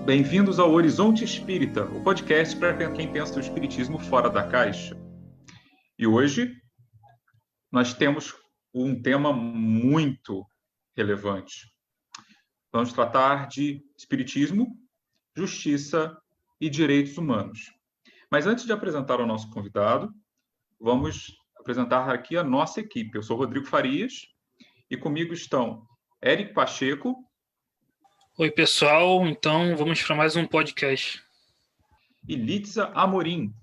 Bem-vindos ao Horizonte Espírita, o podcast para quem pensa o espiritismo fora da caixa. E hoje nós temos um tema muito relevante. Vamos tratar de espiritismo, justiça e direitos humanos. Mas antes de apresentar o nosso convidado, vamos apresentar aqui a nossa equipe. Eu sou Rodrigo Farias e comigo estão Éric Pacheco. Oi, pessoal. Então, vamos para mais um podcast. E Lídia Amorim.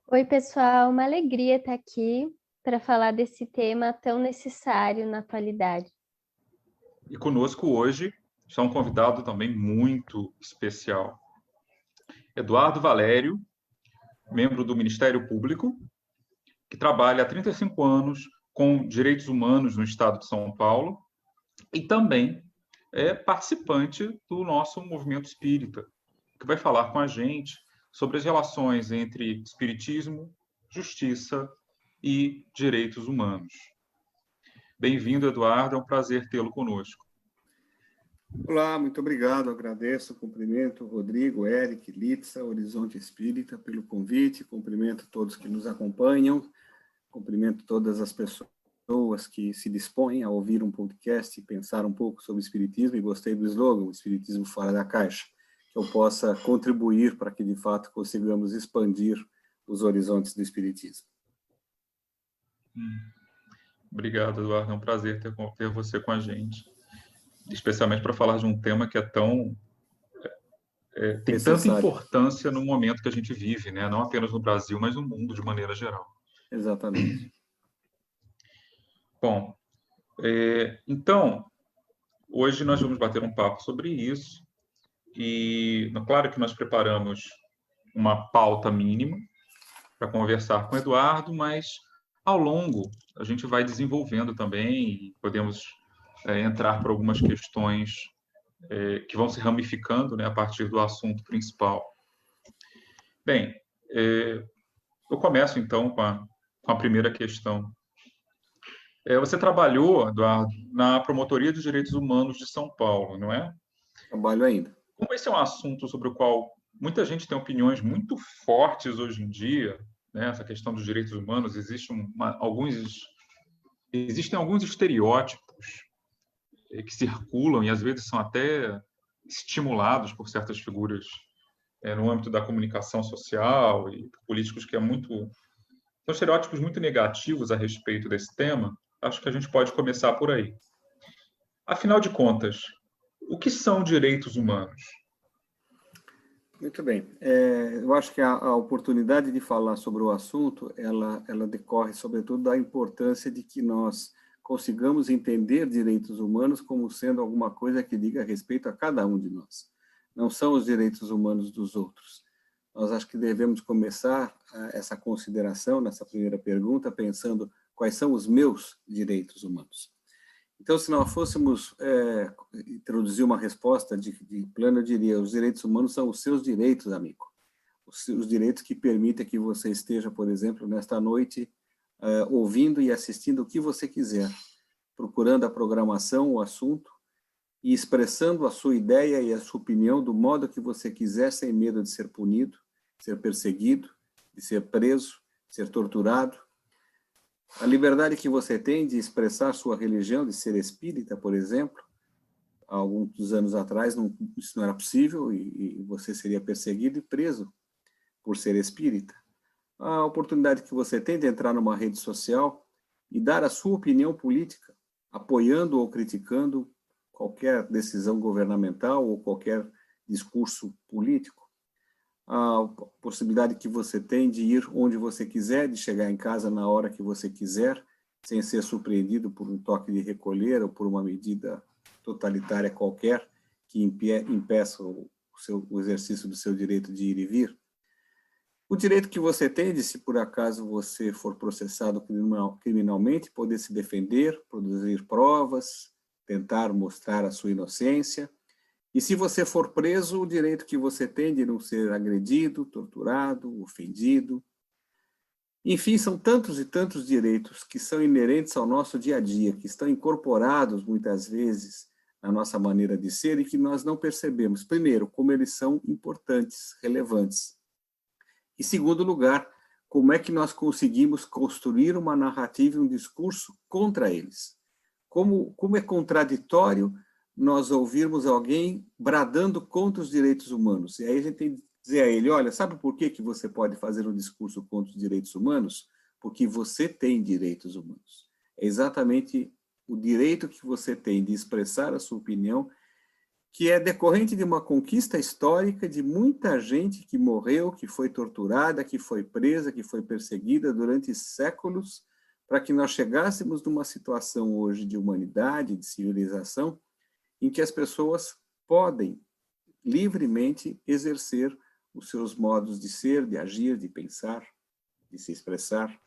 Oi, pessoal. Uma alegria estar aqui para falar desse tema tão necessário na atualidade. E conosco hoje está um convidado também muito especial. Eduardo Valério, membro do Ministério Público, que trabalha há 35 anos com direitos humanos no estado de São Paulo e também é participante do nosso movimento espírita, que vai falar com a gente sobre as relações entre espiritismo, justiça e direitos humanos. Bem-vindo, Eduardo, é um prazer tê-lo conosco. Olá, muito obrigado, agradeço, cumprimento Rodrigo, Éric, Lídia, Horizonte Espírita pelo convite, cumprimento todos que nos acompanham, cumprimento todas as pessoas que se dispõem a ouvir um podcast e pensar um pouco sobre o espiritismo, e gostei do slogan, Espiritismo Fora da Caixa, que eu possa contribuir para que, de fato, consigamos expandir os horizontes do espiritismo. Obrigado, Eduardo, é um prazer ter você com a gente, especialmente para falar de um tema que é tão... tem tanta importância no momento que a gente vive, né? Não apenas no Brasil, mas no mundo de maneira geral. Exatamente. Bom, então, hoje nós vamos bater um papo sobre isso e, claro que nós preparamos uma pauta mínima para conversar com o Eduardo, mas ao longo a gente vai desenvolvendo também e podemos entrar por algumas questões que vão se ramificando, né, a partir do assunto principal. Bem, eu começo então com a primeira questão. Você trabalhou, Eduardo, na Promotoria dos Direitos Humanos de São Paulo, não é? Trabalho ainda. Como esse é um assunto sobre o qual muita gente tem opiniões muito fortes hoje em dia, né? Essa questão dos direitos humanos, existem alguns estereótipos que circulam e às vezes são até estimulados por certas figuras no âmbito da comunicação social e políticos que são estereótipos muito negativos a respeito desse tema. Acho que a gente pode começar por aí. Afinal de contas, o que são direitos humanos? Muito bem. Eu acho que a oportunidade de falar sobre o assunto, ela decorre, sobretudo, da importância de que nós consigamos entender direitos humanos como sendo alguma coisa que diga respeito a cada um de nós. Não são os direitos humanos dos outros. Nós acho que devemos começar essa consideração, nessa primeira pergunta, pensando quais são os meus direitos humanos. Então, se nós fôssemos introduzir uma resposta de plano, eu diria, os direitos humanos são os seus direitos, amigo. Os direitos que permitem que você esteja, por exemplo, nesta noite, ouvindo e assistindo o que você quiser, procurando a programação, o assunto, e expressando a sua ideia e a sua opinião do modo que você quiser, sem medo de ser punido, de ser perseguido, de ser preso, de ser torturado. A liberdade que você tem de expressar sua religião, de ser espírita, por exemplo, há alguns anos atrás isso não era possível e você seria perseguido e preso por ser espírita. A oportunidade que você tem de entrar numa rede social e dar a sua opinião política, apoiando ou criticando qualquer decisão governamental ou qualquer discurso político. A possibilidade que você tem de ir onde você quiser, de chegar em casa na hora que você quiser, sem ser surpreendido por um toque de recolher ou por uma medida totalitária qualquer que impeça o exercício do seu direito de ir e vir. O direito que você tem de, se por acaso você for processado criminalmente, poder se defender, produzir provas, tentar mostrar a sua inocência. E se você for preso, o direito que você tem de não ser agredido, torturado, ofendido. Enfim, são tantos e tantos direitos que são inerentes ao nosso dia a dia, que estão incorporados, muitas vezes, na nossa maneira de ser e que nós não percebemos. Primeiro, como eles são importantes, relevantes. Em segundo lugar, como é que nós conseguimos construir uma narrativa e um discurso contra eles. Como é contraditório nós ouvirmos alguém bradando contra os direitos humanos. E aí a gente tem que dizer a ele, olha, sabe por que você pode fazer um discurso contra os direitos humanos? Porque você tem direitos humanos. É exatamente o direito que você tem de expressar a sua opinião, que é decorrente de uma conquista histórica de muita gente que morreu, que foi torturada, que foi presa, que foi perseguida durante séculos, para que nós chegássemos numa situação hoje de humanidade, de civilização, em que as pessoas podem livremente exercer os seus modos de ser, de agir, de pensar, de se expressar.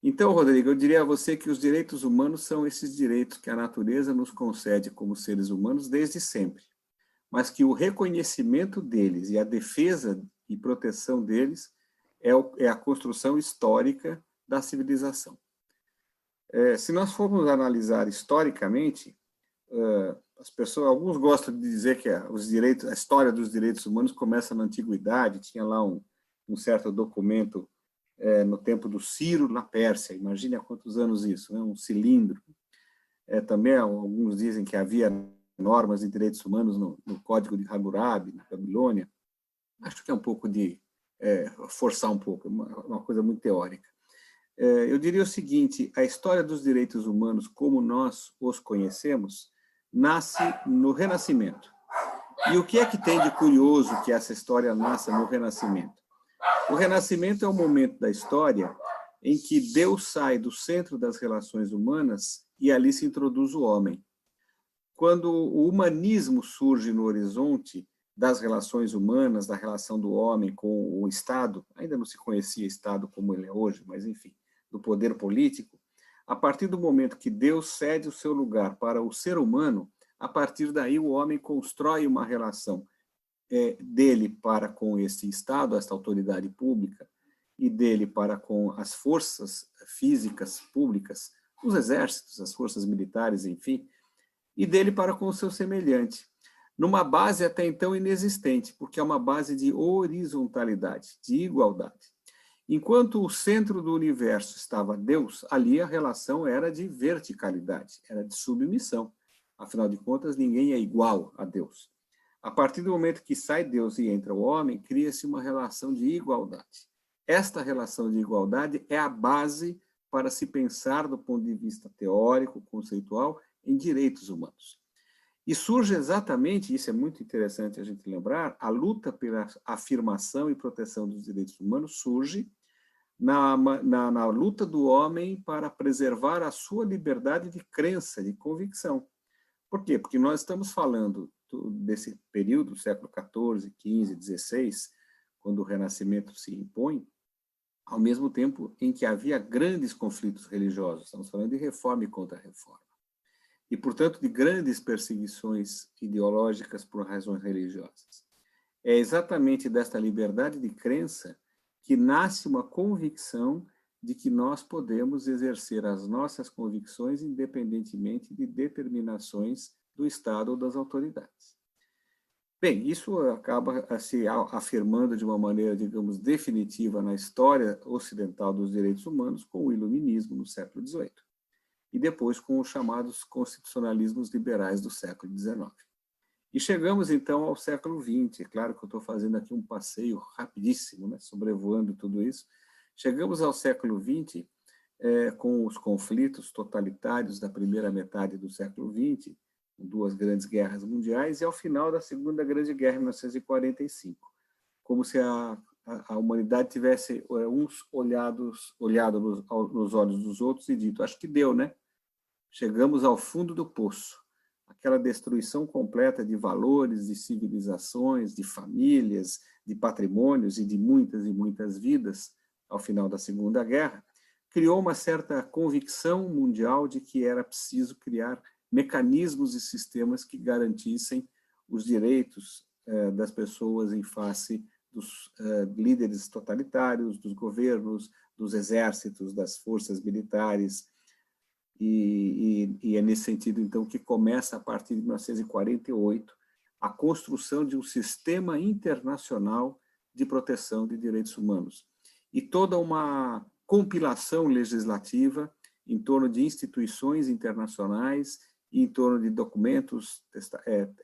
Então, Rodrigo, eu diria a você que os direitos humanos são esses direitos que a natureza nos concede como seres humanos desde sempre, mas que o reconhecimento deles e a defesa e proteção deles é a construção histórica da civilização. Se nós formos analisar historicamente, as pessoas, alguns gostam de dizer que a história dos direitos humanos começa na antiguidade. Tinha lá um certo documento no tempo do Ciro, na Pérsia. Imagine há quantos anos isso, né? Um cilindro. Também alguns dizem que havia normas de direitos humanos no Código de Hammurabi, na Babilônia. Acho que é um pouco de forçar um pouco, uma coisa muito teórica. Eu diria o seguinte, a história dos direitos humanos, como nós os conhecemos, nasce no Renascimento. E o que é que tem de curioso que essa história nasça no Renascimento? O Renascimento é o momento da história em que Deus sai do centro das relações humanas e ali se introduz o homem. Quando o humanismo surge no horizonte das relações humanas, da relação do homem com o Estado, ainda não se conhecia Estado como ele é hoje, mas enfim, do poder político, a partir do momento que Deus cede o seu lugar para o ser humano, a partir daí o homem constrói uma relação dele para com esse Estado, esta autoridade pública, e dele para com as forças físicas públicas, os exércitos, as forças militares, enfim, e dele para com o seu semelhante, numa base até então inexistente, porque é uma base de horizontalidade, de igualdade. Enquanto o centro do universo estava Deus, ali a relação era de verticalidade, era de submissão. Afinal de contas, ninguém é igual a Deus. A partir do momento que sai Deus e entra o homem, cria-se uma relação de igualdade. Esta relação de igualdade é a base para se pensar do ponto de vista teórico, conceitual, em direitos humanos. E surge exatamente, isso é muito interessante a gente lembrar, a luta pela afirmação e proteção dos direitos humanos surge na luta do homem para preservar a sua liberdade de crença, de convicção. Por quê? Porque nós estamos falando desse período, século XIV, XV, XVI, quando o Renascimento se impõe, ao mesmo tempo em que havia grandes conflitos religiosos. Estamos falando de reforma e contra-reforma. E, portanto, de grandes perseguições ideológicas por razões religiosas. É exatamente desta liberdade de crença que nasce uma convicção de que nós podemos exercer as nossas convicções independentemente de determinações do Estado ou das autoridades. Bem, isso acaba se afirmando de uma maneira, digamos, definitiva na história ocidental dos direitos humanos com o iluminismo no século XVIII e depois com os chamados constitucionalismos liberais do século XIX. E chegamos, então, ao século XX. É claro que eu estou fazendo aqui um passeio rapidíssimo, né, sobrevoando tudo isso. Chegamos ao século XX com os conflitos totalitários da primeira metade do século XX, com duas grandes guerras mundiais, e ao final da Segunda Grande Guerra, em 1945. Como se a humanidade tivesse uns olhado nos olhos dos outros e dito, acho que deu, né? Chegamos ao fundo do poço. Aquela destruição completa de valores, de civilizações, de famílias, de patrimônios e de muitas e muitas vidas ao final da Segunda Guerra, criou uma certa convicção mundial de que era preciso criar mecanismos e sistemas que garantissem os direitos das pessoas em face dos líderes totalitários, dos governos, dos exércitos, das forças militares, e é nesse sentido, então, que começa, a partir de 1948, a construção de um sistema internacional de proteção de direitos humanos. E toda uma compilação legislativa em torno de instituições internacionais, em torno de documentos,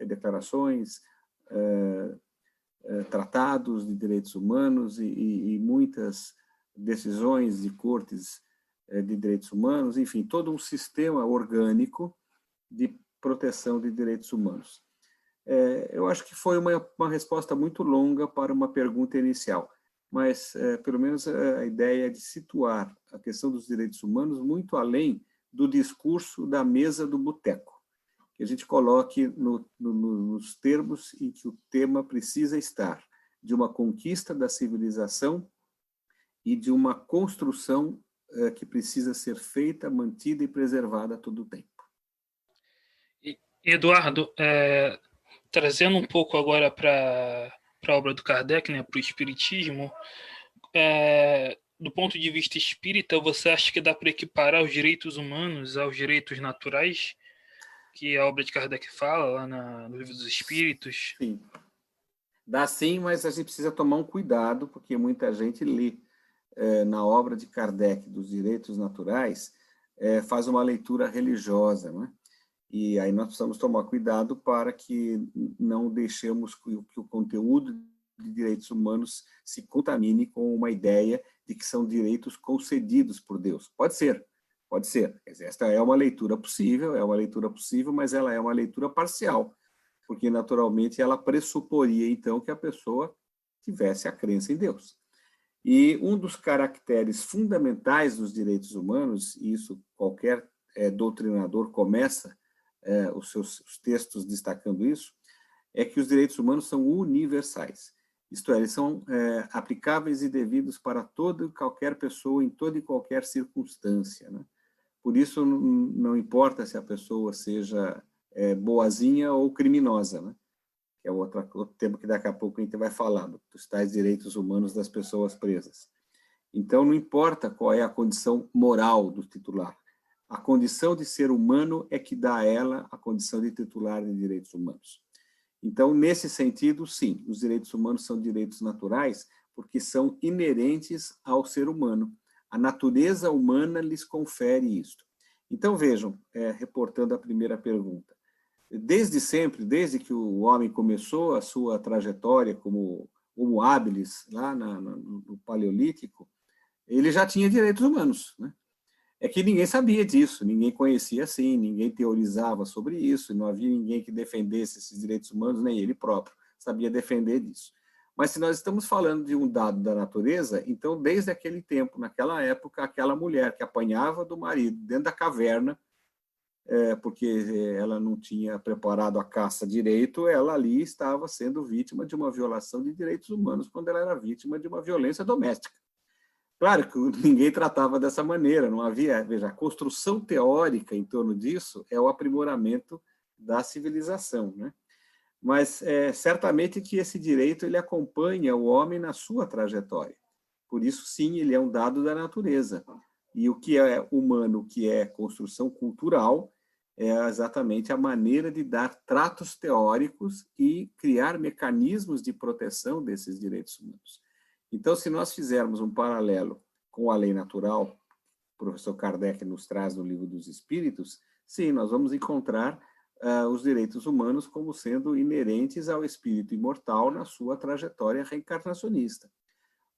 declarações, tratados de direitos humanos e muitas decisões de cortes de direitos humanos, enfim, todo um sistema orgânico de proteção de direitos humanos. Eu acho que foi uma resposta muito longa para uma pergunta inicial, mas pelo menos a ideia é de situar a questão dos direitos humanos muito além do discurso da mesa do boteco, que a gente coloque nos termos em que o tema precisa estar, de uma conquista da civilização e de uma construção que precisa ser feita, mantida e preservada a todo tempo. Eduardo, trazendo um pouco agora para a obra do Kardec, né, para o Espiritismo, do ponto de vista espírita, você acha que dá para equiparar os direitos humanos aos direitos naturais, que a obra de Kardec fala lá no Livro dos Espíritos? Sim. Dá sim, mas a gente precisa tomar um cuidado, porque muita gente lê na obra de Kardec dos direitos naturais, faz uma leitura religiosa, né? E aí nós precisamos tomar cuidado para que não deixemos que o conteúdo de direitos humanos se contamine com uma ideia de que são direitos concedidos por Deus. Pode ser. Esta é uma leitura possível, mas ela é uma leitura parcial, porque naturalmente ela pressuporia então que a pessoa tivesse a crença em Deus. E um dos caracteres fundamentais dos direitos humanos, e isso qualquer doutrinador começa os seus textos destacando isso, é que os direitos humanos são universais. Isto é, eles são aplicáveis e devidos para toda e qualquer pessoa, em toda e qualquer circunstância, né? Por isso, não importa se a pessoa seja boazinha ou criminosa, né? Que é outro tema que daqui a pouco a gente vai falar, dos tais direitos humanos das pessoas presas. Então, não importa qual é a condição moral do titular. A condição de ser humano é que dá a ela a condição de titular de direitos humanos. Então, nesse sentido, sim, os direitos humanos são direitos naturais porque são inerentes ao ser humano. A natureza humana lhes confere isto. Então, vejam, reportando a primeira pergunta, desde sempre, desde que o homem começou a sua trajetória como Homo habilis, lá no Paleolítico, ele já tinha direitos humanos, né? É que ninguém sabia disso, ninguém conhecia assim, ninguém teorizava sobre isso, não havia ninguém que defendesse esses direitos humanos, nem ele próprio sabia defender disso. Mas se nós estamos falando de um dado da natureza, então desde aquele tempo, naquela época, aquela mulher que apanhava do marido dentro da caverna, porque ela não tinha preparado a caça direito, ela ali estava sendo vítima de uma violação de direitos humanos quando ela era vítima de uma violência doméstica. Claro que ninguém tratava dessa maneira, não havia, veja, a construção teórica em torno disso é o aprimoramento da civilização, né? Mas certamente que esse direito ele acompanha o homem na sua trajetória. Por isso, sim, ele é um dado da natureza. E o que é humano, o que é construção cultural, é exatamente a maneira de dar tratos teóricos e criar mecanismos de proteção desses direitos humanos. Então, se nós fizermos um paralelo com a lei natural, o professor Kardec nos traz no Livro dos Espíritos, sim, nós vamos encontrar os direitos humanos como sendo inerentes ao espírito imortal na sua trajetória reencarnacionista.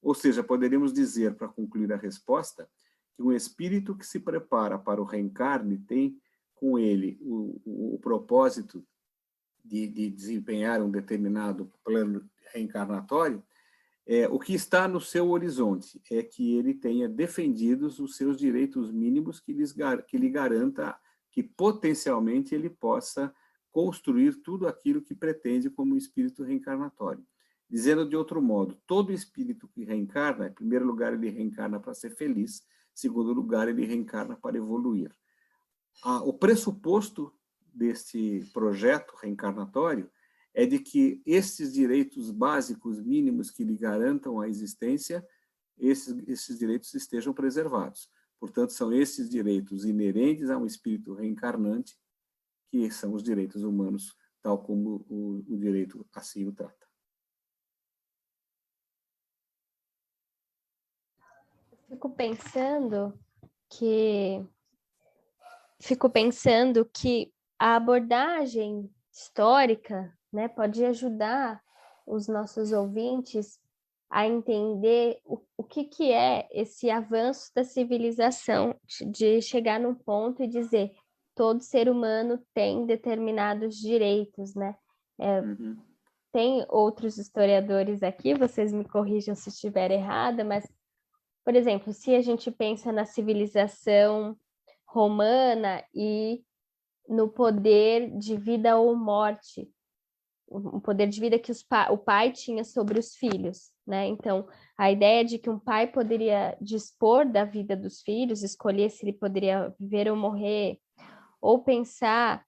Ou seja, poderíamos dizer, para concluir a resposta, que um espírito que se prepara para o reencarne tem com ele o propósito de desempenhar um determinado plano reencarnatório. O que está no seu horizonte é que ele tenha defendidos os seus direitos mínimos que lhe garanta que potencialmente ele possa construir tudo aquilo que pretende como espírito reencarnatório. Dizendo de outro modo, todo espírito que reencarna, em primeiro lugar, ele reencarna para ser feliz, em segundo lugar, ele reencarna para evoluir. O pressuposto deste projeto reencarnatório é de que esses direitos básicos mínimos que lhe garantam a existência, esses direitos estejam preservados. Portanto, são esses direitos inerentes a um espírito reencarnante que são os direitos humanos, tal como o direito assim o trata. Fico pensando que a abordagem histórica, né, pode ajudar os nossos ouvintes a entender o que é esse avanço da civilização, de chegar num ponto e dizer todo ser humano tem determinados direitos, né? Tem outros historiadores aqui, vocês me corrijam se estiver errada, mas, por exemplo, se a gente pensa na civilização romana e no poder de vida ou morte, o poder de vida que o pai tinha sobre os filhos, né? Então, a ideia de que um pai poderia dispor da vida dos filhos, escolher se ele poderia viver ou morrer, ou pensar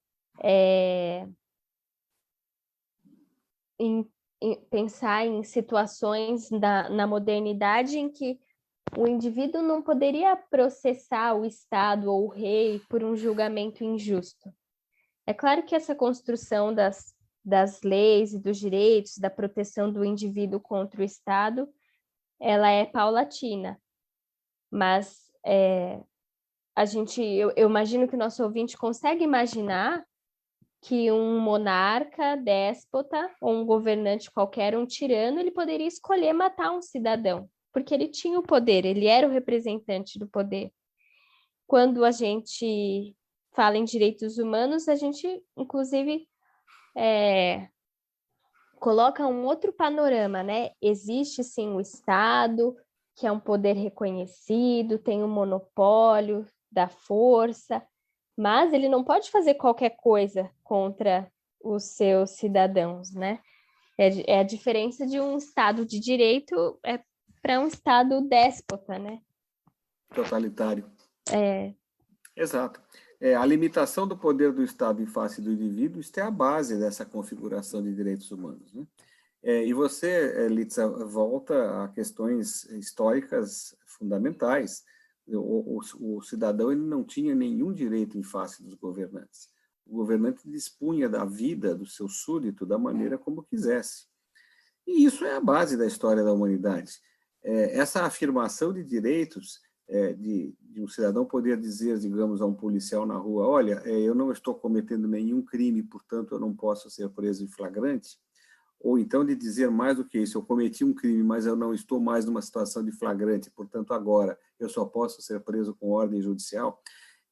pensar em situações na modernidade em que o indivíduo não poderia processar o Estado ou o rei por um julgamento injusto. É claro que essa construção das leis e dos direitos, da proteção do indivíduo contra o Estado, ela é paulatina, mas eu imagino que o nosso ouvinte consegue imaginar que um monarca, déspota, ou um governante qualquer, um tirano, ele poderia escolher matar um cidadão, porque ele tinha o poder, ele era o representante do poder. Quando a gente fala em direitos humanos, a gente, inclusive, coloca um outro panorama, né? Existe, sim, o Estado, que é um poder reconhecido, tem um monopólio da força, mas ele não pode fazer qualquer coisa contra os seus cidadãos, né? É a diferença de um Estado de direito para um Estado déspota, né? Totalitário. Exato. A limitação do poder do Estado em face do indivíduo, isso é a base dessa configuração de direitos humanos, né? E você, Litza, volta a questões históricas fundamentais. O cidadão ele não tinha nenhum direito em face dos governantes. O governante dispunha da vida do seu súdito da maneira como quisesse. E isso é a base da história da humanidade. Essa afirmação de direitos de um cidadão poder dizer, digamos, a um policial na rua, olha, eu não estou cometendo nenhum crime, portanto eu não posso ser preso em flagrante, ou então de dizer mais do que isso, eu cometi um crime, mas eu não estou mais numa situação de flagrante, portanto agora eu só posso ser preso com ordem judicial.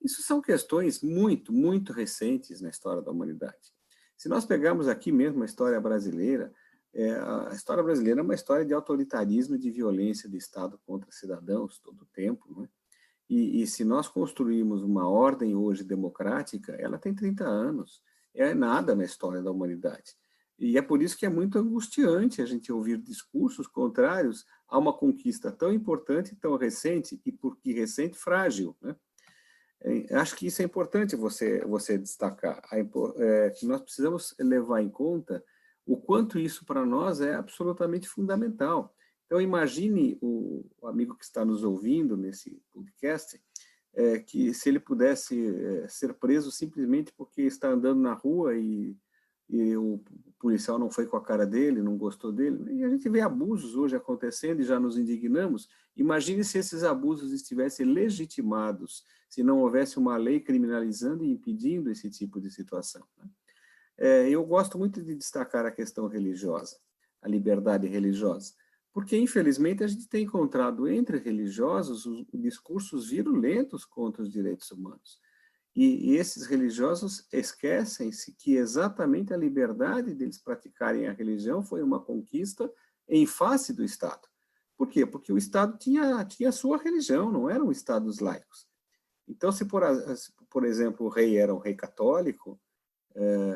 Isso são questões muito, muito recentes na história da humanidade. Se nós pegarmos aqui mesmo a história brasileira é uma história de autoritarismo e de violência do Estado contra cidadãos todo o tempo, não é? E se nós construímos uma ordem hoje democrática, ela tem 30 anos, é nada na história da humanidade. E é por isso que é muito angustiante a gente ouvir discursos contrários a uma conquista tão importante, tão recente, e por que recente, frágil, né? Acho que isso é importante você destacar, que nós precisamos levar em conta o quanto isso para nós é absolutamente fundamental. Então, imagine o amigo que está nos ouvindo nesse podcast, que se ele pudesse ser preso simplesmente porque está andando na rua e o policial não foi com a cara dele, não gostou dele, e a gente vê abusos hoje acontecendo e já nos indignamos. Imagine se esses abusos estivessem legitimados, se não houvesse uma lei criminalizando e impedindo esse tipo de situação, né? Eu gosto muito de destacar a questão religiosa, a liberdade religiosa, porque, infelizmente, a gente tem encontrado entre religiosos discursos virulentos contra os direitos humanos. E esses religiosos esquecem-se que exatamente a liberdade deles praticarem a religião foi uma conquista em face do Estado. Por quê? Porque o Estado tinha a sua religião, não eram estados laicos. Então, se, por exemplo, o rei era um rei católico,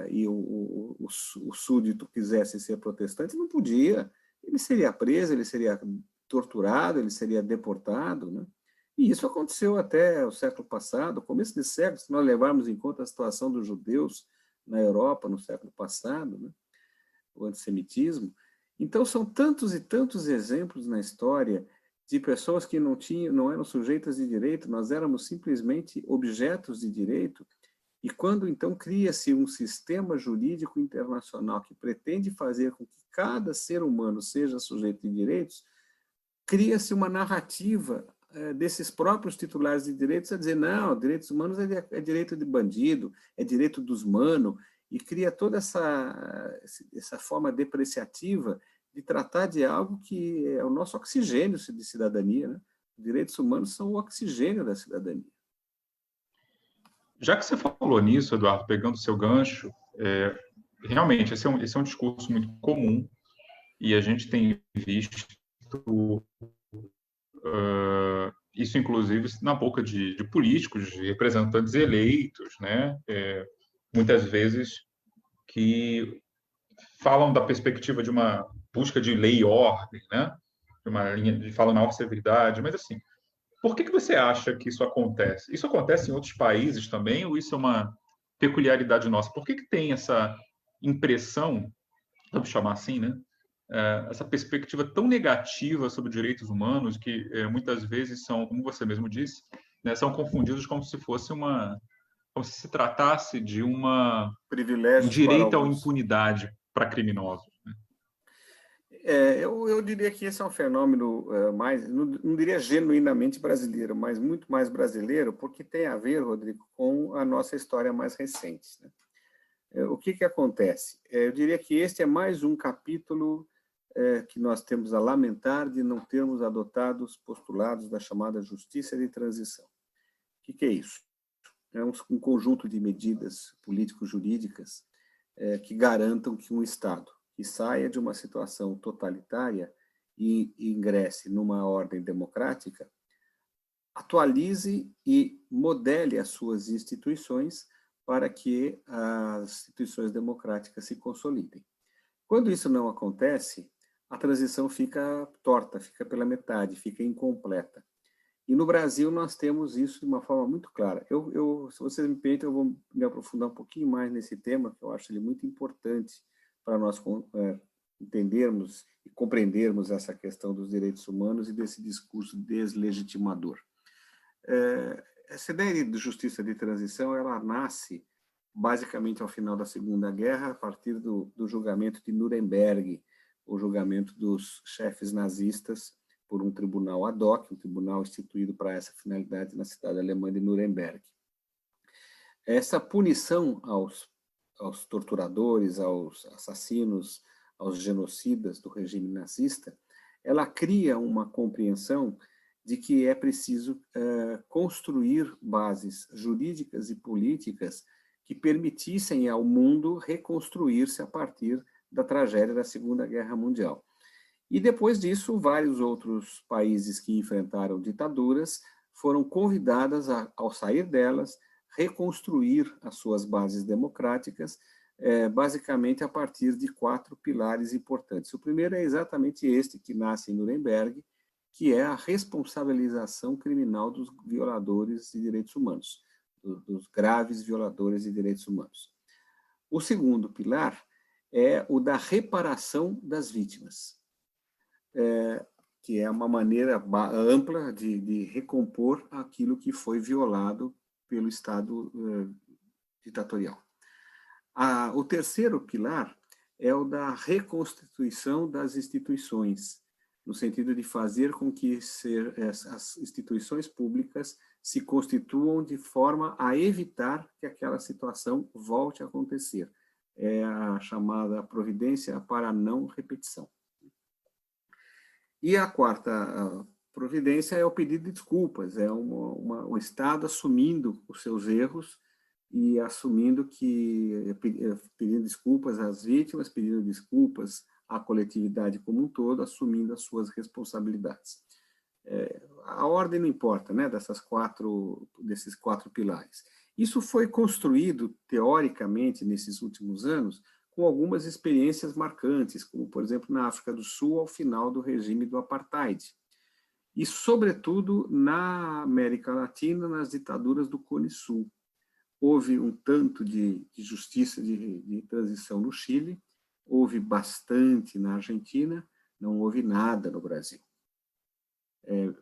e o súdito quisesse ser protestante, não podia. Ele seria preso, ele seria torturado, ele seria deportado, né? E isso aconteceu até o século passado, começo desse século, se nós levarmos em conta a situação dos judeus na Europa no século passado, né? O antissemitismo. Então, são tantos e tantos exemplos na história de pessoas que não eram sujeitas de direito, nós éramos simplesmente objetos de direito. E quando, então, cria-se um sistema jurídico internacional que pretende fazer com que cada ser humano seja sujeito de direitos, cria-se uma narrativa desses próprios titulares de direitos a dizer, não, direitos humanos é direito de bandido, é direito dos manos, e cria toda essa forma depreciativa de tratar de algo que é o nosso oxigênio de cidadania, né? Direitos humanos são o oxigênio da cidadania. Já que você falou nisso, Eduardo, pegando o seu gancho, realmente, esse é um discurso muito comum e a gente tem visto isso, inclusive, na boca de políticos, de representantes eleitos, né? Muitas vezes que falam da perspectiva de uma busca de lei e ordem, né? De uma linha de fala na maior severidade, mas assim, por que você acha que isso acontece? Isso acontece em outros países também, ou isso é uma peculiaridade nossa? Por que tem essa impressão, vamos chamar assim, né? Essa perspectiva tão negativa sobre direitos humanos que muitas vezes são, como você mesmo disse, né, são confundidos como se fosse como se tratasse de um direito à impunidade para criminosos. Né? Eu diria que esse é um fenômeno mais, não diria genuinamente brasileiro, mas muito mais brasileiro, porque tem a ver, Rodrigo, com a nossa história mais recente. Né? O que acontece? Eu diria que este é mais um capítulo que nós temos a lamentar de não termos adotado os postulados da chamada justiça de transição. O que é isso? É um conjunto de medidas político-jurídicas que garantam que um Estado que saia de uma situação totalitária e ingresse numa ordem democrática, atualize e modele as suas instituições para que as instituições democráticas se consolidem. Quando isso não acontece, a transição fica torta, fica pela metade, fica incompleta. E no Brasil nós temos isso de uma forma muito clara. Se vocês me permitem, eu vou me aprofundar um pouquinho mais nesse tema, que eu acho ele muito importante para nós entendermos e compreendermos essa questão dos direitos humanos e desse discurso deslegitimador. Essa ideia de justiça de transição, ela nasce basicamente ao final da Segunda Guerra, a partir do julgamento de Nuremberg, o julgamento dos chefes nazistas por um tribunal ad hoc, um tribunal instituído para essa finalidade na cidade alemã de Nuremberg. Essa punição aos torturadores, aos assassinos, aos genocidas do regime nazista, ela cria uma compreensão de que é preciso construir bases jurídicas e políticas que permitissem ao mundo reconstruir-se a partir da tragédia da Segunda Guerra Mundial. E depois disso, vários outros países que enfrentaram ditaduras foram convidadas ao sair delas, reconstruir as suas bases democráticas, basicamente a partir de 4 pilares importantes. O primeiro é exatamente este que nasce em Nuremberg, que é a responsabilização criminal dos violadores de direitos humanos, dos graves violadores de direitos humanos. O segundo pilar é o da reparação das vítimas, que é uma maneira ampla de recompor aquilo que foi violado pelo Estado ditatorial. O terceiro pilar é o da reconstituição das instituições, no sentido de fazer com que as instituições públicas se constituam de forma a evitar que aquela situação volte a acontecer. É a chamada providência para a não repetição. E a quarta providência é o pedido de desculpas, é o Estado assumindo os seus erros e assumindo pedindo desculpas às vítimas, pedindo desculpas à coletividade como um todo, assumindo as suas responsabilidades. A ordem não importa, né, desses 4 pilares. Isso foi construído, teoricamente, nesses últimos anos, com algumas experiências marcantes, como, por exemplo, na África do Sul, ao final do regime do Apartheid. E, sobretudo, na América Latina, nas ditaduras do Cone Sul. Houve um tanto de justiça de transição no Chile, houve bastante na Argentina, não houve nada no Brasil.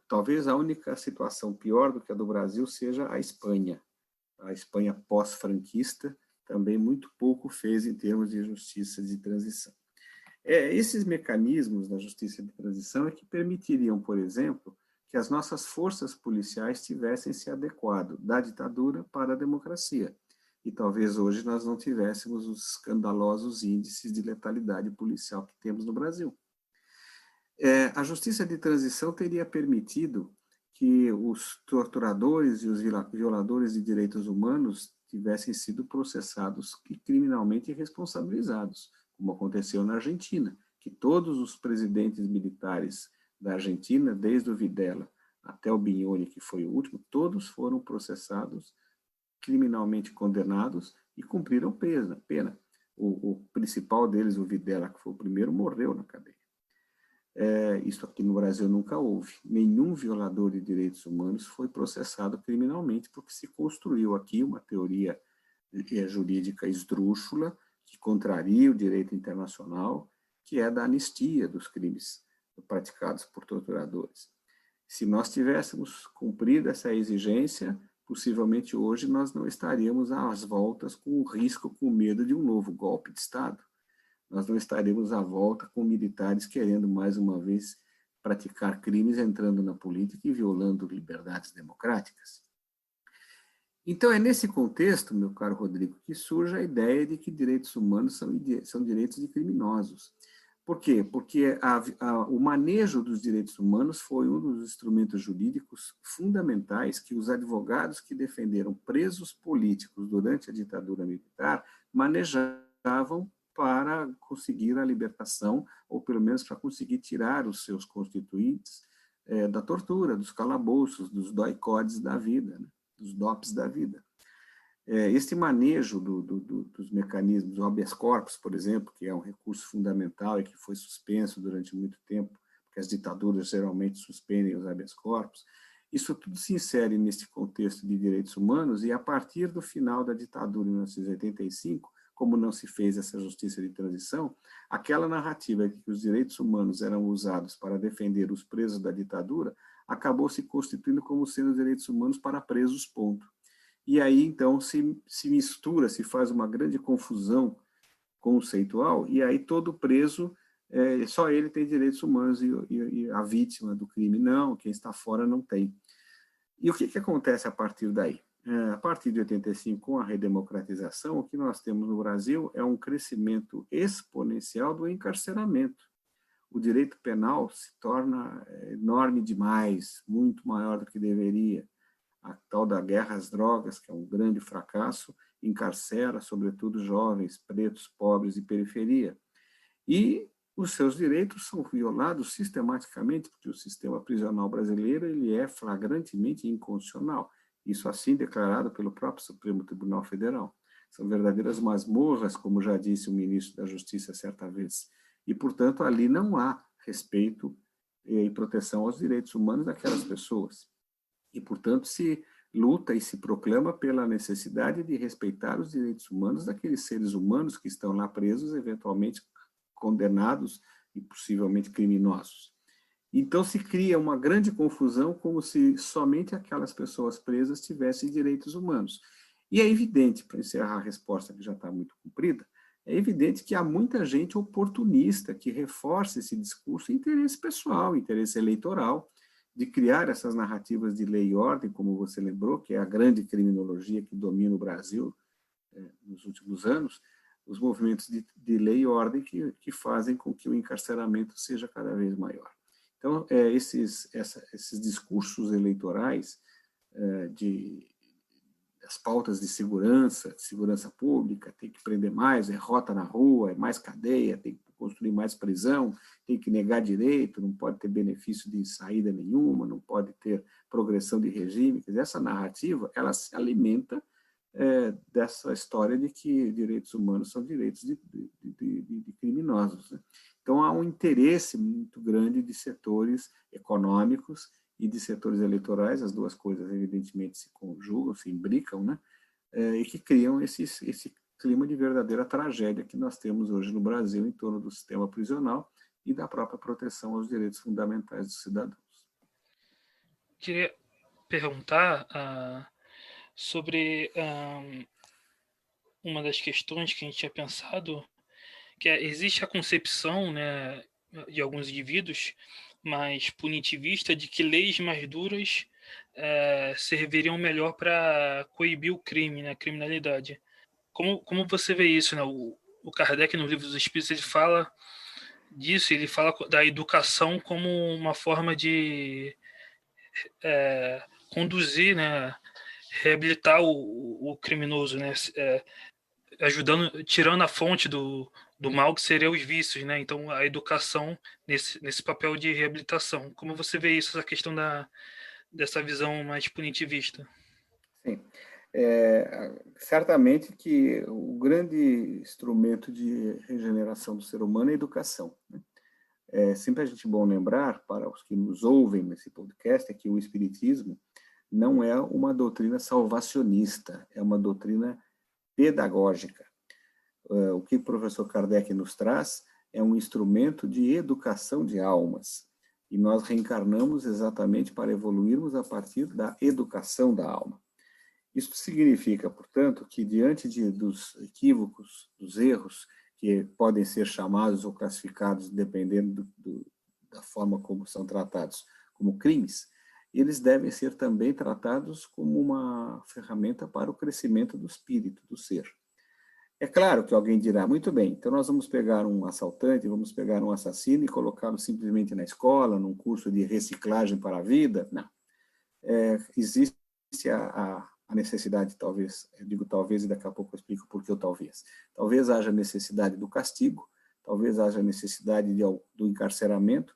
Talvez a única situação pior do que a do Brasil seja a Espanha. A Espanha pós-franquista também muito pouco fez em termos de justiça de transição. Esses mecanismos da justiça de transição é que permitiriam, por exemplo, que as nossas forças policiais tivessem se adequado da ditadura para a democracia. E talvez hoje nós não tivéssemos os escandalosos índices de letalidade policial que temos no Brasil. A justiça de transição teria permitido que os torturadores e os violadores de direitos humanos tivessem sido processados e criminalmente responsabilizados, como aconteceu na Argentina, que todos os presidentes militares da Argentina, desde o Videla até o Bignone, que foi o último, todos foram processados, criminalmente condenados e cumpriram pena. O principal deles, o Videla, que foi o primeiro, morreu na cadeia. Isso aqui no Brasil nunca houve. Nenhum violador de direitos humanos foi processado criminalmente, porque se construiu aqui uma teoria jurídica esdrúxula, que contraria o direito internacional, que é da anistia dos crimes praticados por torturadores. Se nós tivéssemos cumprido essa exigência, possivelmente hoje nós não estaríamos às voltas com o risco, com o medo de um novo golpe de Estado. Nós não estaremos à volta com militares querendo, mais uma vez, praticar crimes, entrando na política e violando liberdades democráticas. Então, é nesse contexto, meu caro Rodrigo, que surge a ideia de que direitos humanos são direitos de criminosos. Por quê? Porque o manejo dos direitos humanos foi um dos instrumentos jurídicos fundamentais que os advogados que defenderam presos políticos durante a ditadura militar manejavam para conseguir a libertação, ou pelo menos para conseguir tirar os seus constituintes da tortura, dos calabouços, dos doicodes da vida, né? Dos DOPs da vida. Este manejo dos mecanismos, o habeas corpus, por exemplo, que é um recurso fundamental e que foi suspenso durante muito tempo, porque as ditaduras geralmente suspendem os habeas corpus, isso tudo se insere neste contexto de direitos humanos e a partir do final da ditadura em 1985, como não se fez essa justiça de transição, aquela narrativa de que os direitos humanos eram usados para defender os presos da ditadura acabou se constituindo como sendo direitos humanos para presos, ponto. E aí, então, se mistura, se faz uma grande confusão conceitual, e aí todo preso, só ele tem direitos humanos e a vítima do crime não, quem está fora não tem. E o que acontece a partir daí? A partir de 85, com a redemocratização, o que nós temos no Brasil é um crescimento exponencial do encarceramento. O direito penal se torna enorme demais, muito maior do que deveria. A tal da guerra às drogas, que é um grande fracasso, encarcera, sobretudo, jovens, pretos, pobres e periferia. E os seus direitos são violados sistematicamente, porque o sistema prisional brasileiro ele é flagrantemente inconstitucional. Isso assim declarado pelo próprio Supremo Tribunal Federal. São verdadeiras masmorras, como já disse o ministro da Justiça certa vez. E, portanto, ali não há respeito e proteção aos direitos humanos daquelas pessoas. E, portanto, se luta e se proclama pela necessidade de respeitar os direitos humanos daqueles seres humanos que estão lá presos, eventualmente condenados e possivelmente criminosos. Então, se cria uma grande confusão, como se somente aquelas pessoas presas tivessem direitos humanos. E é evidente, para encerrar a resposta que já está muito comprida, é evidente que há muita gente oportunista que reforça esse discurso em interesse pessoal, interesse eleitoral, de criar essas narrativas de lei e ordem, como você lembrou, que é a grande criminologia que domina o Brasil nos últimos anos, os movimentos de lei e ordem que fazem com que o encarceramento seja cada vez maior. Então, esses discursos eleitorais as pautas de segurança pública, tem que prender mais, rota na rua, mais cadeia, tem que construir mais prisão, tem que negar direito, não pode ter benefício de saída nenhuma, não pode ter progressão de regime. Quer dizer, essa narrativa, ela se alimenta dessa história de que direitos humanos são direitos de criminosos, né? Então, há um interesse muito grande de setores econômicos e de setores eleitorais, as duas coisas, evidentemente, se conjugam, se imbricam, né? E que criam esse clima de verdadeira tragédia que nós temos hoje no Brasil em torno do sistema prisional e da própria proteção aos direitos fundamentais dos cidadãos. queria perguntar sobre uma das questões que a gente tinha pensado, que existe a concepção, né, de alguns indivíduos mais punitivista de que leis mais duras serviriam melhor para coibir o crime, né, a criminalidade. Como você vê isso, né? O Kardec, no Livro dos Espíritos, ele fala disso, ele fala da educação como uma forma de conduzir, né, reabilitar o criminoso, né, ajudando, tirando a fonte do mal, que seria os vícios, né? Então, a educação nesse papel de reabilitação. Como você vê isso, essa questão dessa visão mais punitivista? Sim. Certamente que o grande instrumento de regeneração do ser humano é a educação, né? É sempre a gente bom lembrar, para os que nos ouvem nesse podcast, é que o Espiritismo não é uma doutrina salvacionista, é uma doutrina pedagógica. O que o professor Kardec nos traz é um instrumento de educação de almas. E nós reencarnamos exatamente para evoluirmos a partir da educação da alma. Isso significa, portanto, que diante dos equívocos, dos erros, que podem ser chamados ou classificados, dependendo da forma como são tratados, como crimes, eles devem ser também tratados como uma ferramenta para o crescimento do espírito, do ser. É claro que alguém dirá, muito bem, então nós vamos pegar um assaltante, vamos pegar um assassino e colocá-lo simplesmente na escola, num curso de reciclagem para a vida. Não. Existe a necessidade, talvez, eu digo talvez e daqui a pouco eu explico por que o talvez. Talvez haja necessidade do castigo, talvez haja necessidade do encarceramento,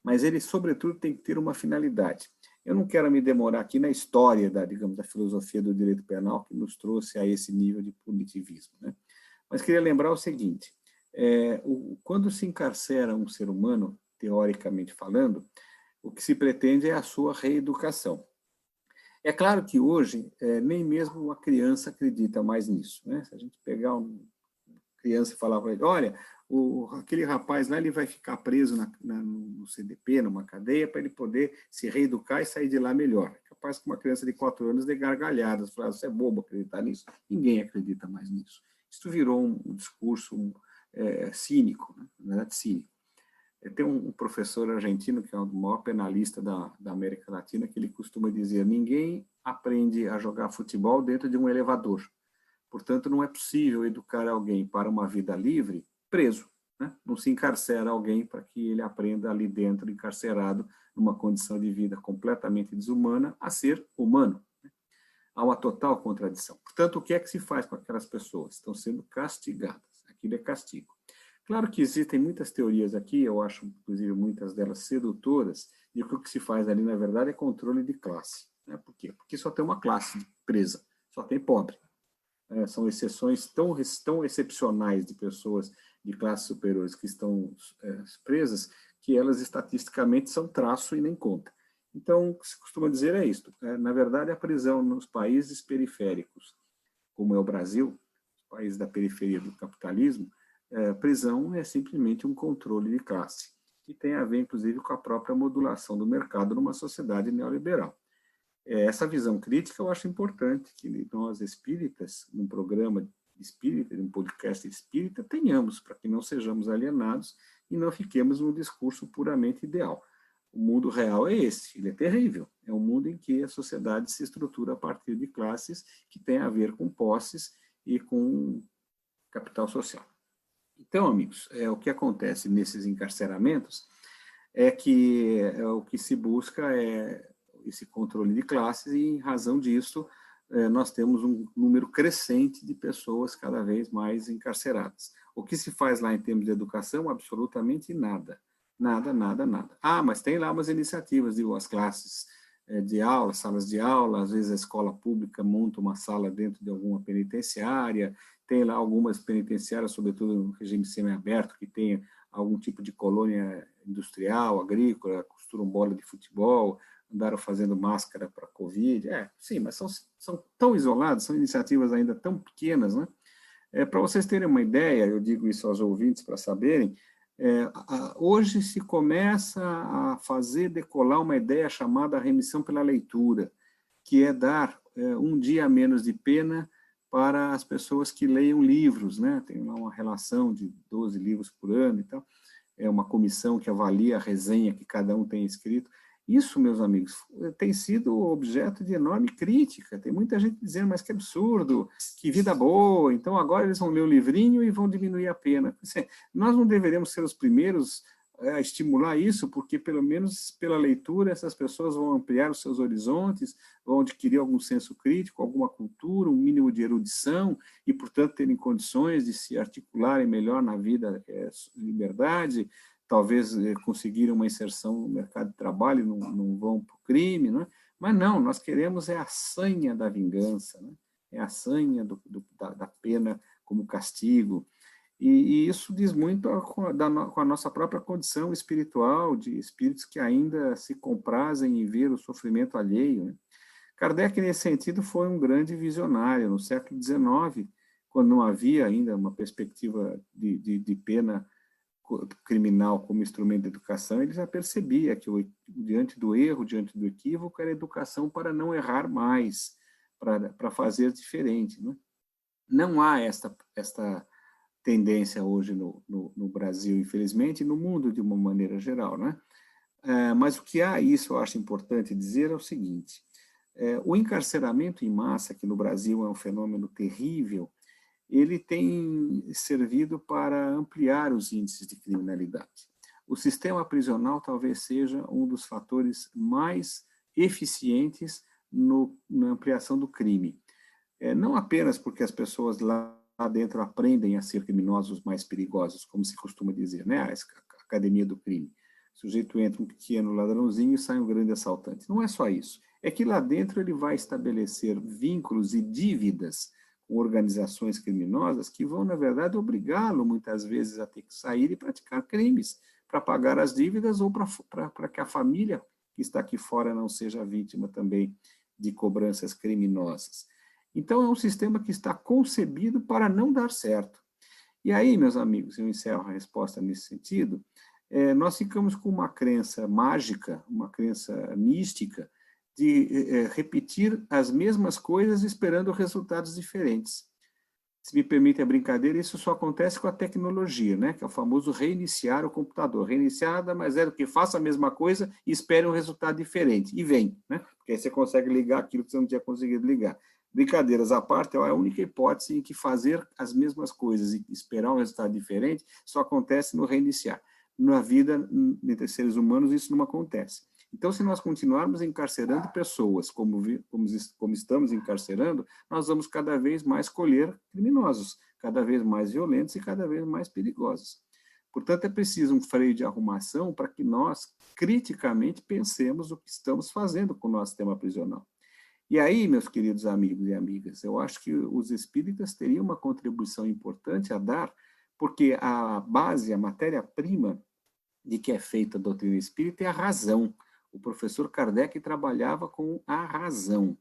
mas ele, sobretudo, tem que ter uma finalidade. Eu não quero me demorar aqui na história da filosofia do direito penal que nos trouxe a esse nível de punitivismo, né? Mas queria lembrar o seguinte, quando se encarcera um ser humano, teoricamente falando, o que se pretende é a sua reeducação. É claro que hoje nem mesmo uma criança acredita mais nisso, né? Se a gente pegar uma criança e falar para ele, olha, aquele rapaz lá ele vai ficar preso no CDP, numa cadeia, para ele poder se reeducar e sair de lá melhor. É capaz que uma criança de 4 anos dê gargalhadas, falar, você é bobo acreditar nisso. Ninguém acredita mais nisso. Isso virou um discurso cínico, né? Na verdade, cínico. Tem um professor argentino, que é o maior penalista da América Latina, que ele costuma dizer, ninguém aprende a jogar futebol dentro de um elevador. Portanto, não é possível educar alguém para uma vida livre preso, né? Não se encarcera alguém para que ele aprenda ali dentro, encarcerado, numa condição de vida completamente desumana, a ser humano. Há uma total contradição. Portanto, o que é que se faz com aquelas pessoas? Estão sendo castigadas. Aquilo é castigo. Claro que existem muitas teorias aqui, eu acho, inclusive, muitas delas sedutoras, de que o que se faz ali, na verdade, é controle de classe. Né? Por quê? Porque só tem uma classe presa, só tem pobre. São exceções tão excepcionais de pessoas de classes superiores que estão presas, que elas estatisticamente são traço e nem conta. Então, o que se costuma dizer é isto. Na verdade, a prisão nos países periféricos, como é o Brasil, país da periferia do capitalismo, prisão é simplesmente um controle de classe, que tem a ver, inclusive, com a própria modulação do mercado numa sociedade neoliberal. Essa visão crítica eu acho importante que nós espíritas, num programa espírita, num podcast espírita, tenhamos, para que não sejamos alienados e não fiquemos num discurso puramente ideal. O mundo real é esse, ele é terrível. É um mundo em que a sociedade se estrutura a partir de classes que têm a ver com posses e com capital social. Então, amigos, o que acontece nesses encarceramentos é que o que se busca é esse controle de classes e, em razão disso, nós temos um número crescente de pessoas cada vez mais encarceradas. O que se faz lá em termos de educação? Absolutamente nada. Nada, nada, nada. Mas tem lá umas iniciativas, digo, as classes de aula, salas de aula, às vezes a escola pública monta uma sala dentro de alguma penitenciária, tem lá algumas penitenciárias, sobretudo no regime semiaberto, que tem algum tipo de colônia industrial, agrícola, costuram bola de futebol, andaram fazendo máscara para a Covid. Sim, mas são tão isolados, são iniciativas ainda tão pequenas, né? Para vocês terem uma ideia, eu digo isso aos ouvintes para saberem, Hoje se começa a fazer decolar uma ideia chamada remissão pela leitura, que é dar um dia a menos de pena para as pessoas que leiam livros, né? Tem lá uma relação de 12 livros por ano e tal. É uma comissão que avalia a resenha que cada um tem escrito. Isso, meus amigos, tem sido objeto de enorme crítica. Tem muita gente dizendo, mas que absurdo, que vida boa, então agora eles vão ler o livrinho e vão diminuir a pena. Nós não deveríamos ser os primeiros a estimular isso, porque pelo menos pela leitura essas pessoas vão ampliar os seus horizontes, vão adquirir algum senso crítico, alguma cultura, um mínimo de erudição e, portanto, terem condições de se articularem melhor na vida, liberdade, talvez conseguirem uma inserção no mercado de trabalho, não vão para o crime, né? Mas não, nós queremos a sanha da vingança, né? É a sanha da pena como castigo. E isso diz muito com a nossa própria condição espiritual, de espíritos que ainda se comprazem em ver o sofrimento alheio, né? Kardec, nesse sentido, foi um grande visionário. No século XIX, quando não havia ainda uma perspectiva de pena criminal como instrumento de educação, ele já percebia que diante do erro, diante do equívoco, era educação para não errar mais, para fazer diferente, né? Não há esta tendência hoje no Brasil, infelizmente, e no mundo de uma maneira geral, né? Mas o que há, isso eu acho importante dizer, é o seguinte: o encarceramento em massa, que no Brasil é um fenômeno terrível, ele tem servido para ampliar os índices de criminalidade. O sistema prisional talvez seja um dos fatores mais eficientes na ampliação do crime. Não apenas porque as pessoas lá dentro aprendem a ser criminosos mais perigosos, como se costuma dizer, né? A academia do crime. O sujeito entra um pequeno ladrãozinho e sai um grande assaltante. Não é só isso. É que lá dentro ele vai estabelecer vínculos e dívidas com organizações criminosas que vão, na verdade, obrigá-lo, muitas vezes, a ter que sair e praticar crimes para pagar as dívidas ou para que a família que está aqui fora não seja vítima também de cobranças criminosas. Então, é um sistema que está concebido para não dar certo. E aí, meus amigos, eu encerro a resposta nesse sentido, nós ficamos com uma crença mágica, uma crença mística, de repetir as mesmas coisas esperando resultados diferentes. Se me permite a brincadeira, isso só acontece com a tecnologia, né? Que é o famoso reiniciar o computador. Reiniciar nada mais é do que faça a mesma coisa e espere um resultado diferente. E vem, né? Porque aí você consegue ligar aquilo que você não tinha conseguido ligar. Brincadeiras à parte, é a única hipótese em que fazer as mesmas coisas e esperar um resultado diferente só acontece no reiniciar. Na vida, entre seres humanos, isso não acontece. Então, se nós continuarmos encarcerando pessoas como estamos encarcerando, nós vamos cada vez mais colher criminosos, cada vez mais violentos e cada vez mais perigosos. Portanto, é preciso um freio de arrumação para que nós, criticamente, pensemos o que estamos fazendo com o nosso sistema prisional. E aí, meus queridos amigos e amigas, eu acho que os espíritas teriam uma contribuição importante a dar, porque a base, a matéria-prima de que é feita a doutrina espírita é a razão. O professor Kardec trabalhava com a razão,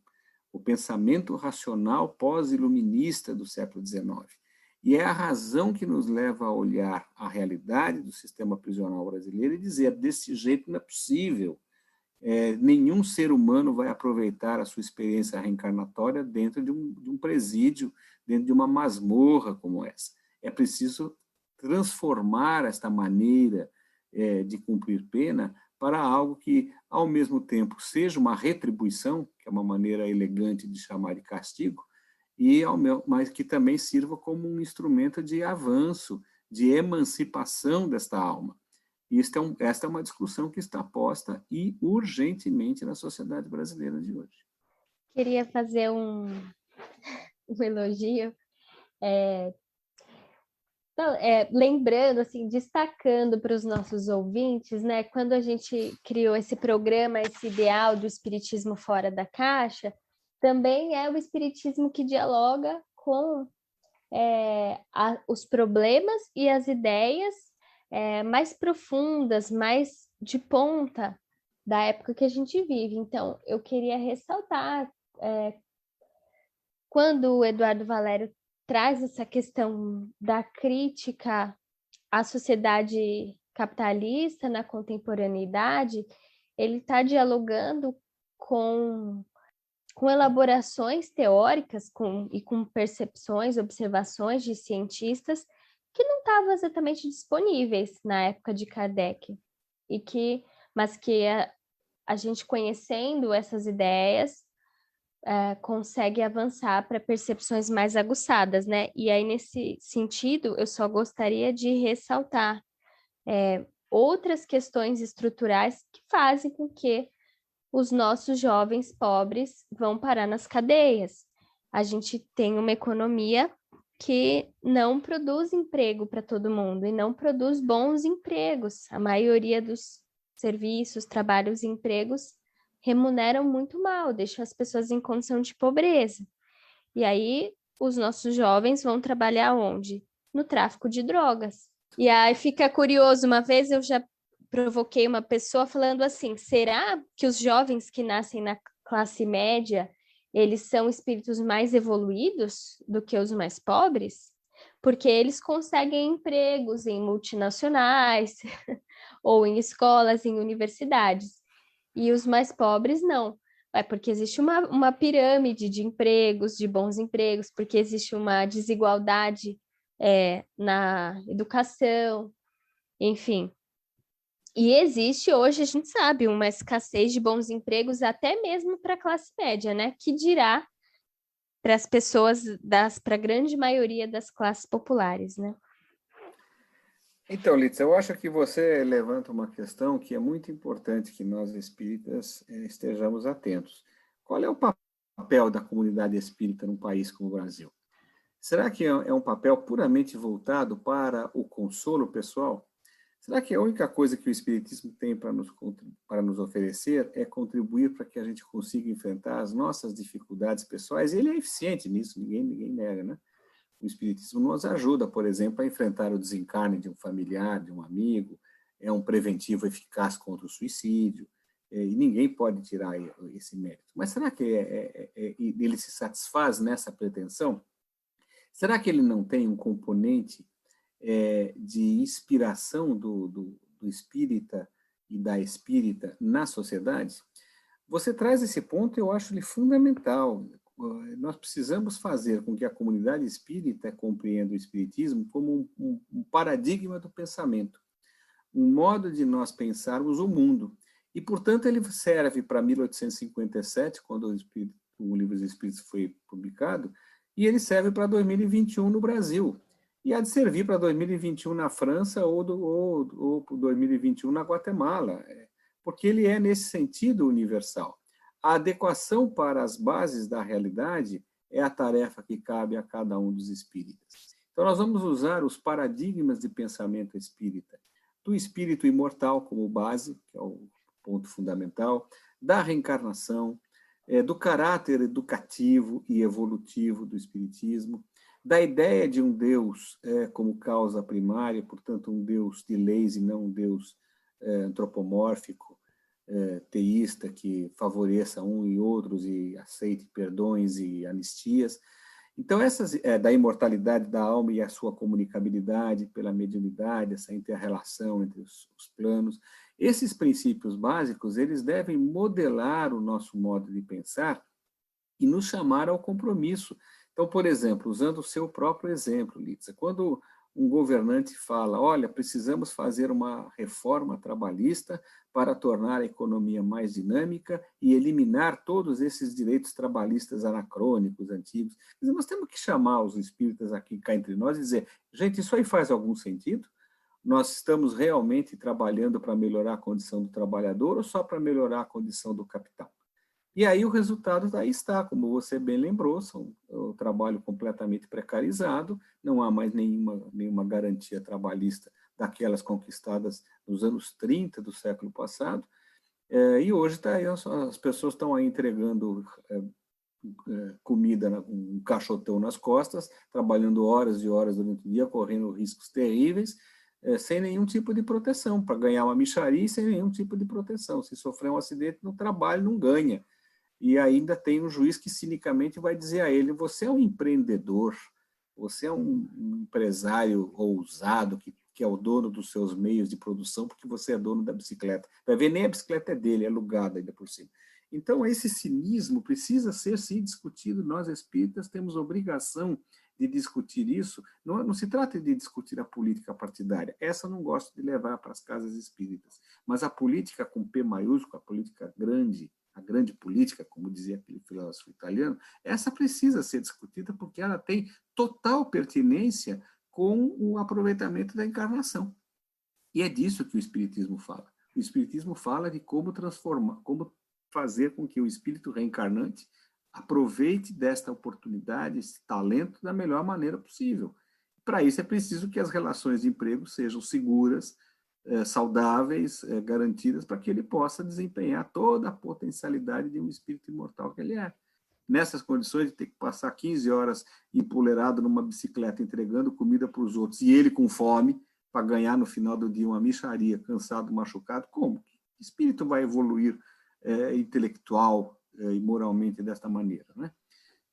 o pensamento racional pós-iluminista do século XIX. E é a razão que nos leva a olhar a realidade do sistema prisional brasileiro e dizer, desse jeito não é possível. Nenhum ser humano vai aproveitar a sua experiência reencarnatória dentro de um presídio, dentro de uma masmorra como essa. É preciso transformar esta maneira de cumprir pena para algo que, ao mesmo tempo, seja uma retribuição, que é uma maneira elegante de chamar de castigo, mas que também sirva como um instrumento de avanço, de emancipação desta alma. E esta é uma discussão que está posta e urgentemente na sociedade brasileira de hoje. Queria fazer um elogio. Lembrando, assim, destacando para os nossos ouvintes, né, quando a gente criou esse programa, esse ideal do espiritismo fora da caixa, também é o espiritismo que dialoga com os problemas e as ideias mais profundas, mais de ponta da época que a gente vive. Então, eu queria ressaltar, quando o Eduardo Valério traz essa questão da crítica a sociedade capitalista, na contemporaneidade, ele está dialogando com elaborações teóricas e com percepções, observações de cientistas que não estavam exatamente disponíveis na época de Kardec, mas que a gente conhecendo essas ideias consegue avançar para percepções mais aguçadas, né? E aí, nesse sentido, eu só gostaria de ressaltar outras questões estruturais que fazem com que os nossos jovens pobres vão parar nas cadeias. A gente tem uma economia que não produz emprego para todo mundo e não produz bons empregos. A maioria dos serviços, trabalhos e empregos remuneram muito mal, deixam as pessoas em condição de pobreza. E aí, os nossos jovens vão trabalhar onde? No tráfico de drogas. E aí fica curioso, uma vez eu já provoquei uma pessoa falando assim, será que os jovens que nascem na classe média, eles são espíritos mais evoluídos do que os mais pobres? Porque eles conseguem empregos em multinacionais ou em escolas, em universidades. E os mais pobres não. É porque existe uma pirâmide de empregos, de bons empregos, porque existe uma desigualdade na educação, enfim. E existe hoje, a gente sabe, uma escassez de bons empregos até mesmo para a classe média, né? Que dirá para as pessoas, para a grande maioria das classes populares, né? Então, Litz, eu acho que você levanta uma questão que é muito importante que nós espíritas estejamos atentos. Qual é o papel da comunidade espírita num país como o Brasil? Será que é um papel puramente voltado para o consolo pessoal? Será que a única coisa que o Espiritismo tem para nos oferecer é contribuir para que a gente consiga enfrentar as nossas dificuldades pessoais? Ele é eficiente nisso, ninguém nega, né? O Espiritismo nos ajuda, por exemplo, a enfrentar o desencarne de um familiar, de um amigo, é um preventivo eficaz contra o suicídio, e ninguém pode tirar esse mérito. Mas será que ele se satisfaz nessa pretensão? Será que ele não tem um componente de inspiração do espírita e da espírita na sociedade? Você traz esse ponto e eu acho ele fundamental. Nós precisamos fazer com que a comunidade espírita compreenda o espiritismo como um paradigma do pensamento, um modo de nós pensarmos o mundo. E, portanto, ele serve para 1857, quando o Livro dos Espíritos foi publicado, e ele serve para 2021 no Brasil. E há de servir para 2021 na França ou 2021 na Guatemala, porque ele é, nesse sentido, universal. A adequação para as bases da realidade é a tarefa que cabe a cada um dos espíritas. Então, nós vamos usar os paradigmas de pensamento espírita, do espírito imortal como base, que é o ponto fundamental, da reencarnação, do caráter educativo e evolutivo do espiritismo, da ideia de um Deus como causa primária, portanto, um Deus de leis e não um Deus antropomórfico, teísta, que favoreça um e outros e aceite perdões e anistias. Então, essas da imortalidade da alma e a sua comunicabilidade pela mediunidade, essa inter-relação entre os planos, esses princípios básicos, eles devem modelar o nosso modo de pensar e nos chamar ao compromisso. Então, por exemplo, usando o seu próprio exemplo, Litza, quando um governante fala, olha, precisamos fazer uma reforma trabalhista para tornar a economia mais dinâmica e eliminar todos esses direitos trabalhistas anacrônicos, antigos. Nós temos que chamar os espíritas aqui cá entre nós e dizer, gente, isso aí faz algum sentido? Nós estamos realmente trabalhando para melhorar a condição do trabalhador ou só para melhorar a condição do capital? E aí o resultado daí está, como você bem lembrou, o trabalho completamente precarizado, não há mais nenhuma garantia trabalhista daquelas conquistadas nos anos 30 do século passado, e hoje tá aí, as pessoas estão aí entregando comida, um caixotão nas costas, trabalhando horas e horas durante o dia, correndo riscos terríveis, sem nenhum tipo de proteção, para ganhar uma mixaria sem nenhum tipo de proteção. Se sofrer um acidente no trabalho, não ganha. E ainda tem um juiz que cinicamente vai dizer a ele, você é um empreendedor, você é um empresário ousado que que é o dono dos seus meios de produção, porque você é dono da bicicleta. Vai ver, nem a bicicleta é dele, é alugada ainda por cima. Então, esse cinismo precisa ser, sim, discutido. Nós, espíritas, temos obrigação de discutir isso. Não se trata de discutir a política partidária. Essa eu não gosto de levar para as casas espíritas. Mas a política com P maiúsculo, a política grande, a grande política, como dizia aquele filósofo italiano, essa precisa ser discutida porque ela tem total pertinência com o aproveitamento da encarnação. E é disso que o Espiritismo fala. O Espiritismo fala de como transformar, como fazer com que o espírito reencarnante aproveite desta oportunidade, esse talento, da melhor maneira possível. Para isso é preciso que as relações de emprego sejam seguras, saudáveis, garantidas, para que ele possa desempenhar toda a potencialidade de um espírito imortal que ele é. Nessas condições de ter que passar 15 horas empoleirado numa bicicleta entregando comida para os outros e ele com fome para ganhar no final do dia uma mixaria, cansado, machucado, como? Que espírito vai evoluir intelectual e moralmente desta maneira, né?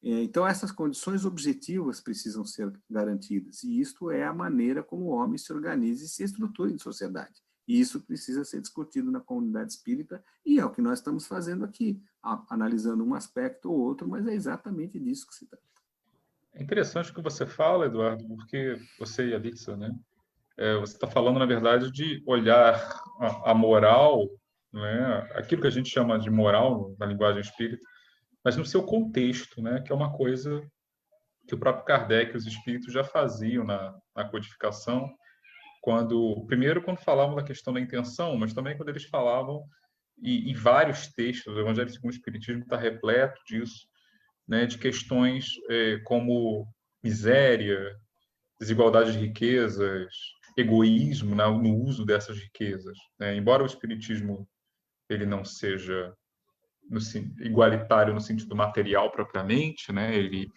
Então, essas condições objetivas precisam ser garantidas, e isto é a maneira como o homem se organiza e se estrutura em sociedade. E isso precisa ser discutido na comunidade espírita, e é o que nós estamos fazendo aqui, analisando um aspecto ou outro, mas é exatamente disso que se trata. É interessante o que você fala, Eduardo, porque você e a Alixa, né? Você está falando, na verdade, de olhar a moral, né? Aquilo que a gente chama de moral na linguagem espírita, mas no seu contexto, né? Que é uma coisa que o próprio Kardec e os espíritos já faziam na codificação, primeiro quando falavam da questão da intenção, mas também quando eles falavam, e vários textos, o Evangelho segundo o Espiritismo está repleto disso, né? De questões como miséria, desigualdade de riquezas, egoísmo no uso dessas riquezas, né? Embora o Espiritismo ele não seja igualitário no sentido material propriamente, né? Ele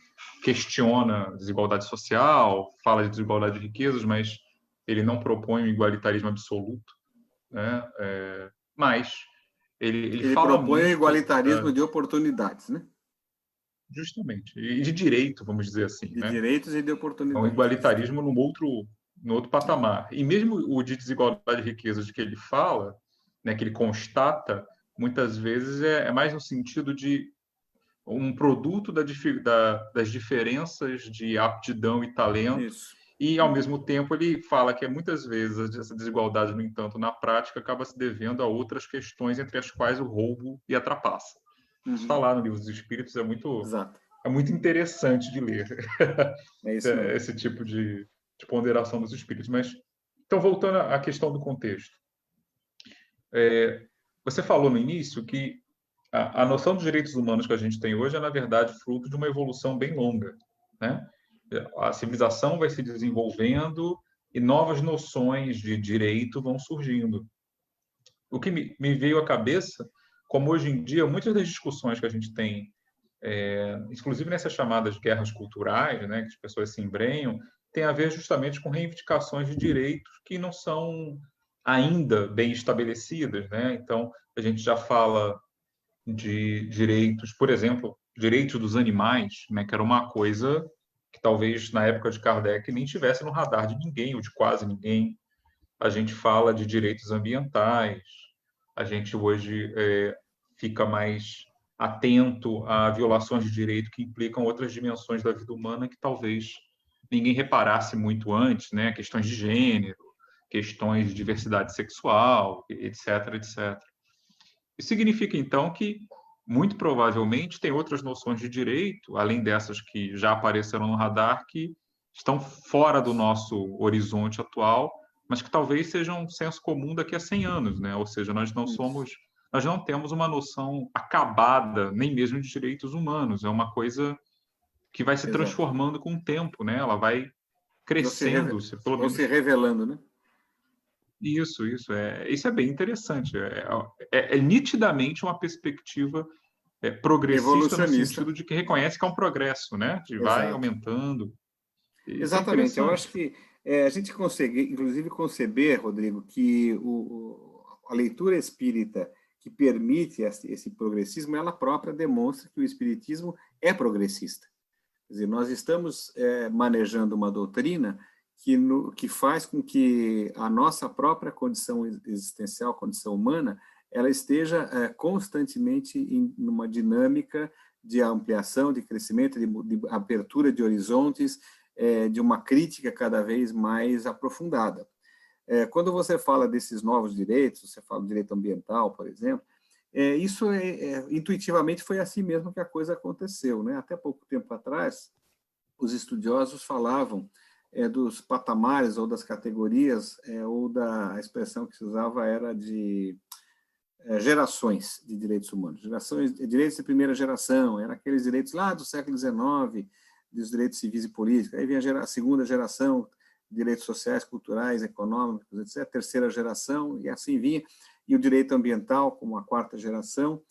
questiona desigualdade social, fala de desigualdade de riquezas, mas ele não propõe um igualitarismo absoluto, né? Mas ele fala propõe muito, o igualitarismo de oportunidades, né? Justamente, e de direito, vamos dizer assim, de né? direitos e de É oportunidades. um igualitarismo no outro patamar. E mesmo o de desigualdade de riquezas de que ele fala, né, que ele constata, muitas vezes é mais no sentido de um produto das diferenças de aptidão e talento. Isso. E, ao mesmo tempo, ele fala que muitas vezes essa desigualdade, no entanto, na prática, acaba se devendo a outras questões, entre as quais o roubo e a trapaça. Isso está lá no Livro dos Espíritos, é muito interessante de ler. É isso mesmo. Esse tipo de ponderação dos espíritos. Mas, então, voltando à questão do contexto. Você falou no início que a noção dos direitos humanos que a gente tem hoje é, na verdade, fruto de uma evolução bem longa, né? A civilização vai se desenvolvendo e novas noções de direito vão surgindo. O que me veio à cabeça, como hoje em dia, muitas das discussões que a gente tem, inclusive nessas chamadas guerras culturais, né, que as pessoas se embrenham, tem a ver justamente com reivindicações de direitos que não são ainda bem estabelecidas, né? Então, a gente já fala de direitos, por exemplo, direitos dos animais, né, que era uma coisa que talvez na época de Kardec nem tivesse no radar de ninguém, ou de quase ninguém. A gente fala de direitos ambientais, a gente hoje fica mais atento a violações de direito que implicam outras dimensões da vida humana que talvez ninguém reparasse muito antes, né? Questões de gênero, questões de diversidade sexual, etc., etc. Isso significa, então, que, muito provavelmente, tem outras noções de direito, além dessas que já apareceram no radar, que estão fora do nosso horizonte atual, mas que talvez sejam um senso comum daqui a 100 anos, né? Ou seja, nós não temos uma noção acabada, nem mesmo de direitos humanos. É uma coisa que vai se transformando com o tempo, né? Ela vai crescendo, pelo menos se revelando, né? Isso é bem interessante. É nitidamente uma perspectiva progressista no sentido de que reconhece que é um progresso, né? Que vai aumentando. Exatamente. Eu acho que a gente consegue, inclusive, conceber, Rodrigo, que a leitura espírita que permite esse progressismo, ela própria demonstra que o espiritismo é progressista. Quer dizer, nós estamos manejando uma doutrina que faz com que a nossa própria condição existencial, condição humana, ela esteja constantemente em uma dinâmica de ampliação, de crescimento, de abertura de horizontes, de uma crítica cada vez mais aprofundada. Quando você fala desses novos direitos, você fala do direito ambiental, por exemplo, isso intuitivamente foi assim mesmo que a coisa aconteceu, né? Até pouco tempo atrás, os estudiosos falavam dos patamares ou das categorias, ou da expressão que se usava era de gerações de direitos humanos. Direitos de primeira geração, eram aqueles direitos lá do século XIX, dos direitos civis e políticos. Aí vinha a segunda geração, direitos sociais, culturais, econômicos, etc. Terceira geração, e assim vinha. E o direito ambiental, como a quarta geração.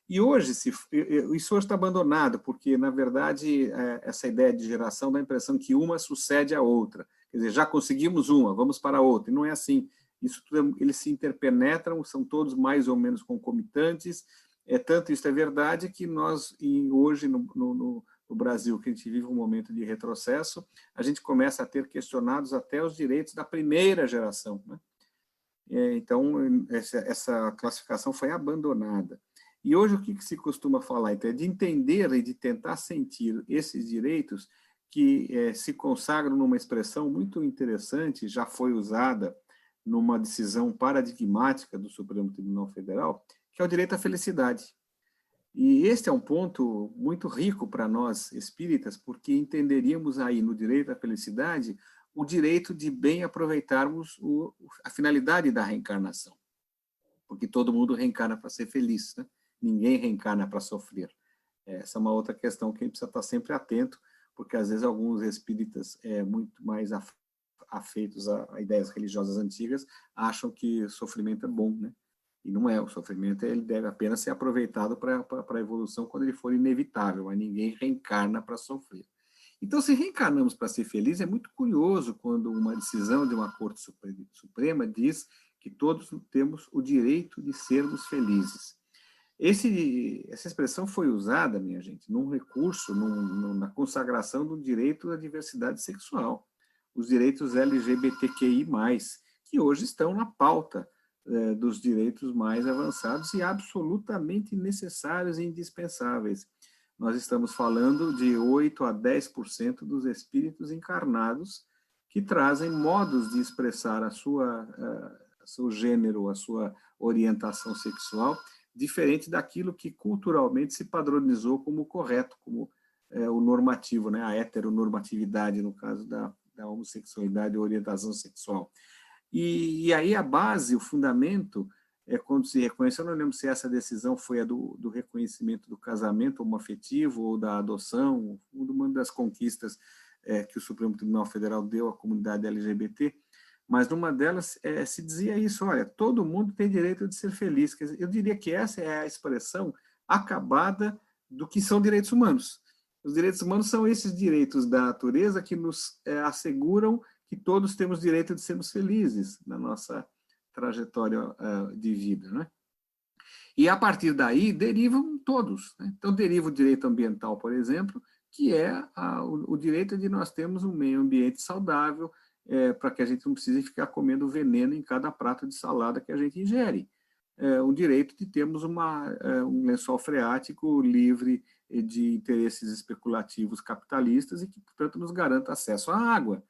E hoje, isso hoje está abandonado, porque, na verdade, essa ideia de geração dá a impressão que uma sucede à outra. Quer dizer, já conseguimos uma, vamos para a outra. E não é assim. Isso tudo, eles se interpenetram, são todos mais ou menos concomitantes. Tanto isso é verdade que nós, hoje, no Brasil, que a gente vive um momento de retrocesso, a gente começa a ter questionados até os direitos da primeira geração, né? Então, essa classificação foi abandonada. E hoje o que se costuma falar? Então, é de entender e de tentar sentir esses direitos que se consagram numa expressão muito interessante, já foi usada numa decisão paradigmática do Supremo Tribunal Federal, que é o direito à felicidade. E este é um ponto muito rico para nós espíritas, porque entenderíamos aí no direito à felicidade o direito de bem aproveitarmos a finalidade da reencarnação. Porque todo mundo reencarna para ser feliz, né? Ninguém reencarna para sofrer. Essa é uma outra questão que a gente precisa estar sempre atento, porque às vezes alguns espíritas muito mais afeitos a ideias religiosas antigas acham que sofrimento é bom, né? E não é. O sofrimento ele deve apenas ser aproveitado para a evolução quando ele for inevitável, mas ninguém reencarna para sofrer. Então, se reencarnamos para ser feliz, é muito curioso quando uma decisão de uma Corte Suprema diz que todos temos o direito de sermos felizes. Essa expressão foi usada, minha gente, num recurso, na consagração do direito à diversidade sexual, os direitos LGBTQI+, que hoje estão na pauta dos direitos mais avançados e absolutamente necessários e indispensáveis. Nós estamos falando de 8 a 10% dos espíritos encarnados que trazem modos de expressar seu gênero, a sua orientação sexual, diferente daquilo que culturalmente se padronizou como correto, como o normativo, né? A heteronormatividade, no caso da homossexualidade ou orientação sexual. E aí a base, o fundamento, quando se reconheceu, eu não lembro se essa decisão foi a do reconhecimento do casamento homoafetivo ou da adoção, uma das conquistas que o Supremo Tribunal Federal deu à comunidade LGBT, mas numa delas se dizia isso, olha, todo mundo tem direito de ser feliz. Quer dizer, eu diria que essa é a expressão acabada do que são direitos humanos. Os direitos humanos são esses direitos da natureza que nos asseguram que todos temos direito de sermos felizes na nossa trajetória de vida, né? E a partir daí derivam todos, né? Então deriva o direito ambiental, por exemplo, que é o direito de nós termos um meio ambiente saudável, para que a gente não precise ficar comendo veneno em cada prato de salada que a gente ingere. O direito de termos um lençol freático livre de interesses especulativos capitalistas e que, portanto, nos garanta acesso à água,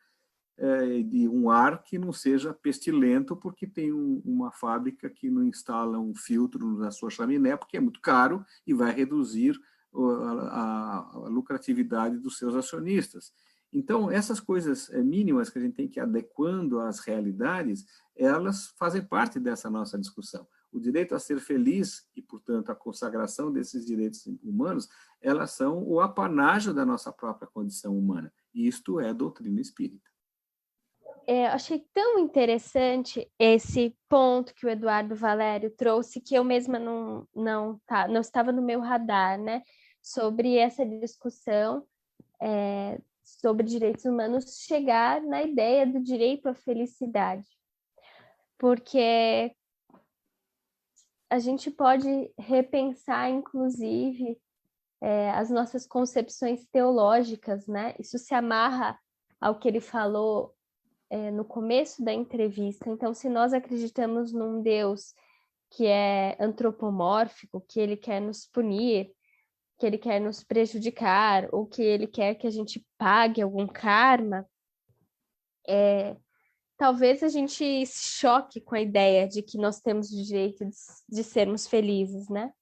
de um ar que não seja pestilento porque tem uma fábrica que não instala um filtro na sua chaminé porque é muito caro e vai reduzir a lucratividade dos seus acionistas. Então, essas coisas mínimas que a gente tem que ir adequando às realidades, elas fazem parte dessa nossa discussão. O direito a ser feliz e, portanto, a consagração desses direitos humanos, elas são o apanágio da nossa própria condição humana. E isto é a doutrina espírita. Achei tão interessante esse ponto que o Eduardo Valério trouxe, que eu mesma não estava no meu radar, né? Sobre essa discussão sobre direitos humanos chegar na ideia do direito à felicidade. Porque a gente pode repensar, inclusive, as nossas concepções teológicas, né? Isso se amarra ao que ele falou no começo da entrevista. Então, se nós acreditamos num Deus que é antropomórfico, que ele quer nos punir, que ele quer nos prejudicar, ou que ele quer que a gente pague algum karma, talvez a gente se choque com a ideia de que nós temos o direito de sermos felizes, né?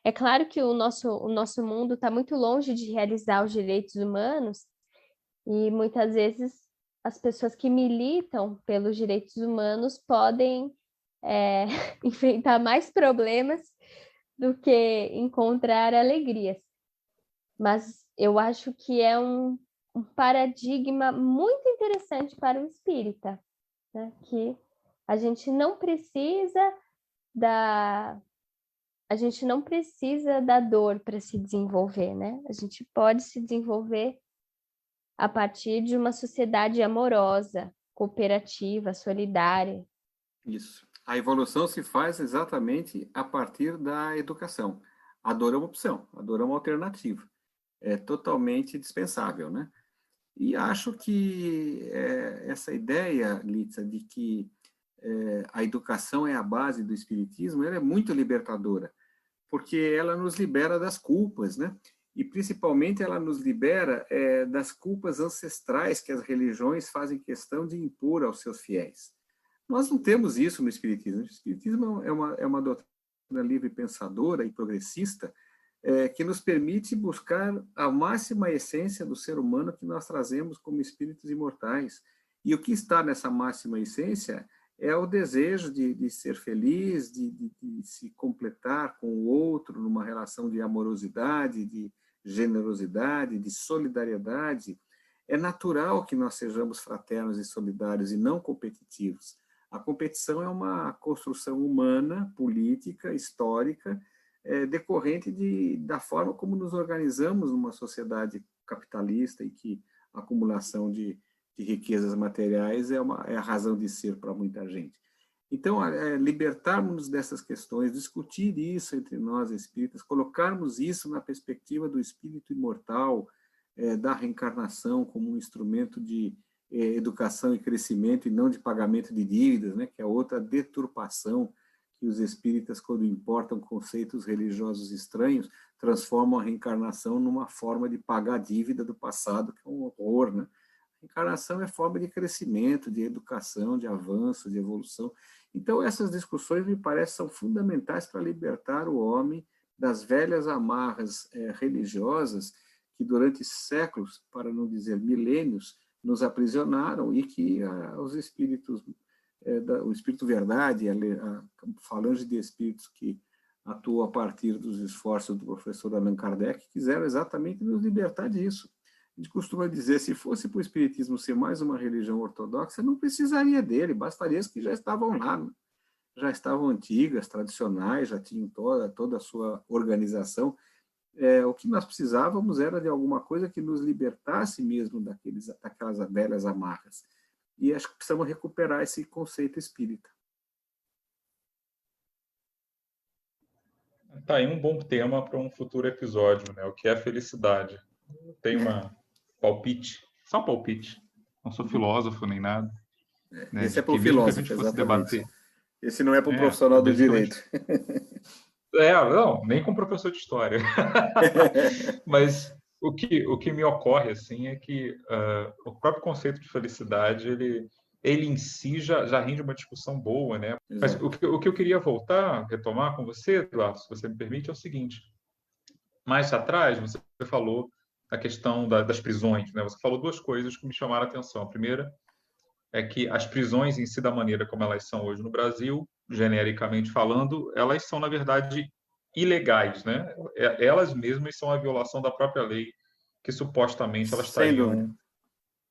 É claro que o nosso mundo está muito longe de realizar os direitos humanos, e muitas vezes as pessoas que militam pelos direitos humanos podem enfrentar mais problemas do que encontrar alegrias. Mas eu acho que é um paradigma muito interessante para o espírita, né? Que a gente não precisa da dor para se desenvolver, né? A gente pode se desenvolver a partir de uma sociedade amorosa, cooperativa, solidária. Isso. A evolução se faz exatamente a partir da educação. A dor é uma opção, a dor é uma alternativa. É totalmente dispensável, né? E acho que essa ideia, Litsa, de que a educação é a base do espiritismo, ela é muito libertadora, porque ela nos libera das culpas, né? E principalmente ela nos libera das culpas ancestrais que as religiões fazem questão de impor aos seus fiéis. Nós não temos isso no espiritismo. O espiritismo é uma doutrina livre pensadora e progressista, que nos permite buscar a máxima essência do ser humano que nós trazemos como espíritos imortais. E o que está nessa máxima essência é o desejo de ser feliz, de se completar com o outro numa relação de amorosidade, de generosidade, de solidariedade. É natural que nós sejamos fraternos e solidários e não competitivos. A competição é uma construção humana, política, histórica, decorrente da forma como nos organizamos numa sociedade capitalista e que a acumulação de riquezas materiais é a razão de ser para muita gente. Então, libertarmos dessas questões, discutir isso entre nós espíritas, colocarmos isso na perspectiva do espírito imortal, da reencarnação como um instrumento de educação e crescimento e não de pagamento de dívidas, né, que é outra deturpação que os espíritas, quando importam conceitos religiosos estranhos, transformam a reencarnação numa forma de pagar a dívida do passado, que é um horror, né? A reencarnação é forma de crescimento, de educação, de avanço, de evolução. Então, essas discussões, me parecem, são fundamentais para libertar o homem das velhas amarras religiosas que, durante séculos, para não dizer milênios, nos aprisionaram e que os espíritos, o Espírito Verdade, a falange de espíritos que atuou a partir dos esforços do professor Allan Kardec, quiseram exatamente nos libertar disso. A gente costuma dizer, se fosse para o Espiritismo ser mais uma religião ortodoxa, não precisaria dele, bastaria os que já estavam lá, né? Já estavam antigas, tradicionais, já tinham toda a sua organização. O que nós precisávamos era de alguma coisa que nos libertasse mesmo daquelas velhas amarras. E acho que precisamos recuperar esse conceito espírita. Tá aí um bom tema para um futuro episódio, né? O que é felicidade? Tem uma palpite, só um palpite. Não sou filósofo nem nada. Né? Esse é para o filósofo, exatamente. Esse não é para o profissional do direito. Não, nem com professor de história. Mas o que me ocorre assim é que o próprio conceito de felicidade ele em si já rende uma discussão boa, né? Mas o que eu queria retomar com você, Eduardo, se você me permite, é o seguinte: mais atrás você falou a questão das prisões, né? Você falou duas coisas que me chamaram a atenção. A primeira é que as prisões em si, da maneira como elas são hoje no Brasil, genericamente falando, elas são, na verdade, ilegais, né? Elas mesmas são a violação da própria lei que supostamente elas estariam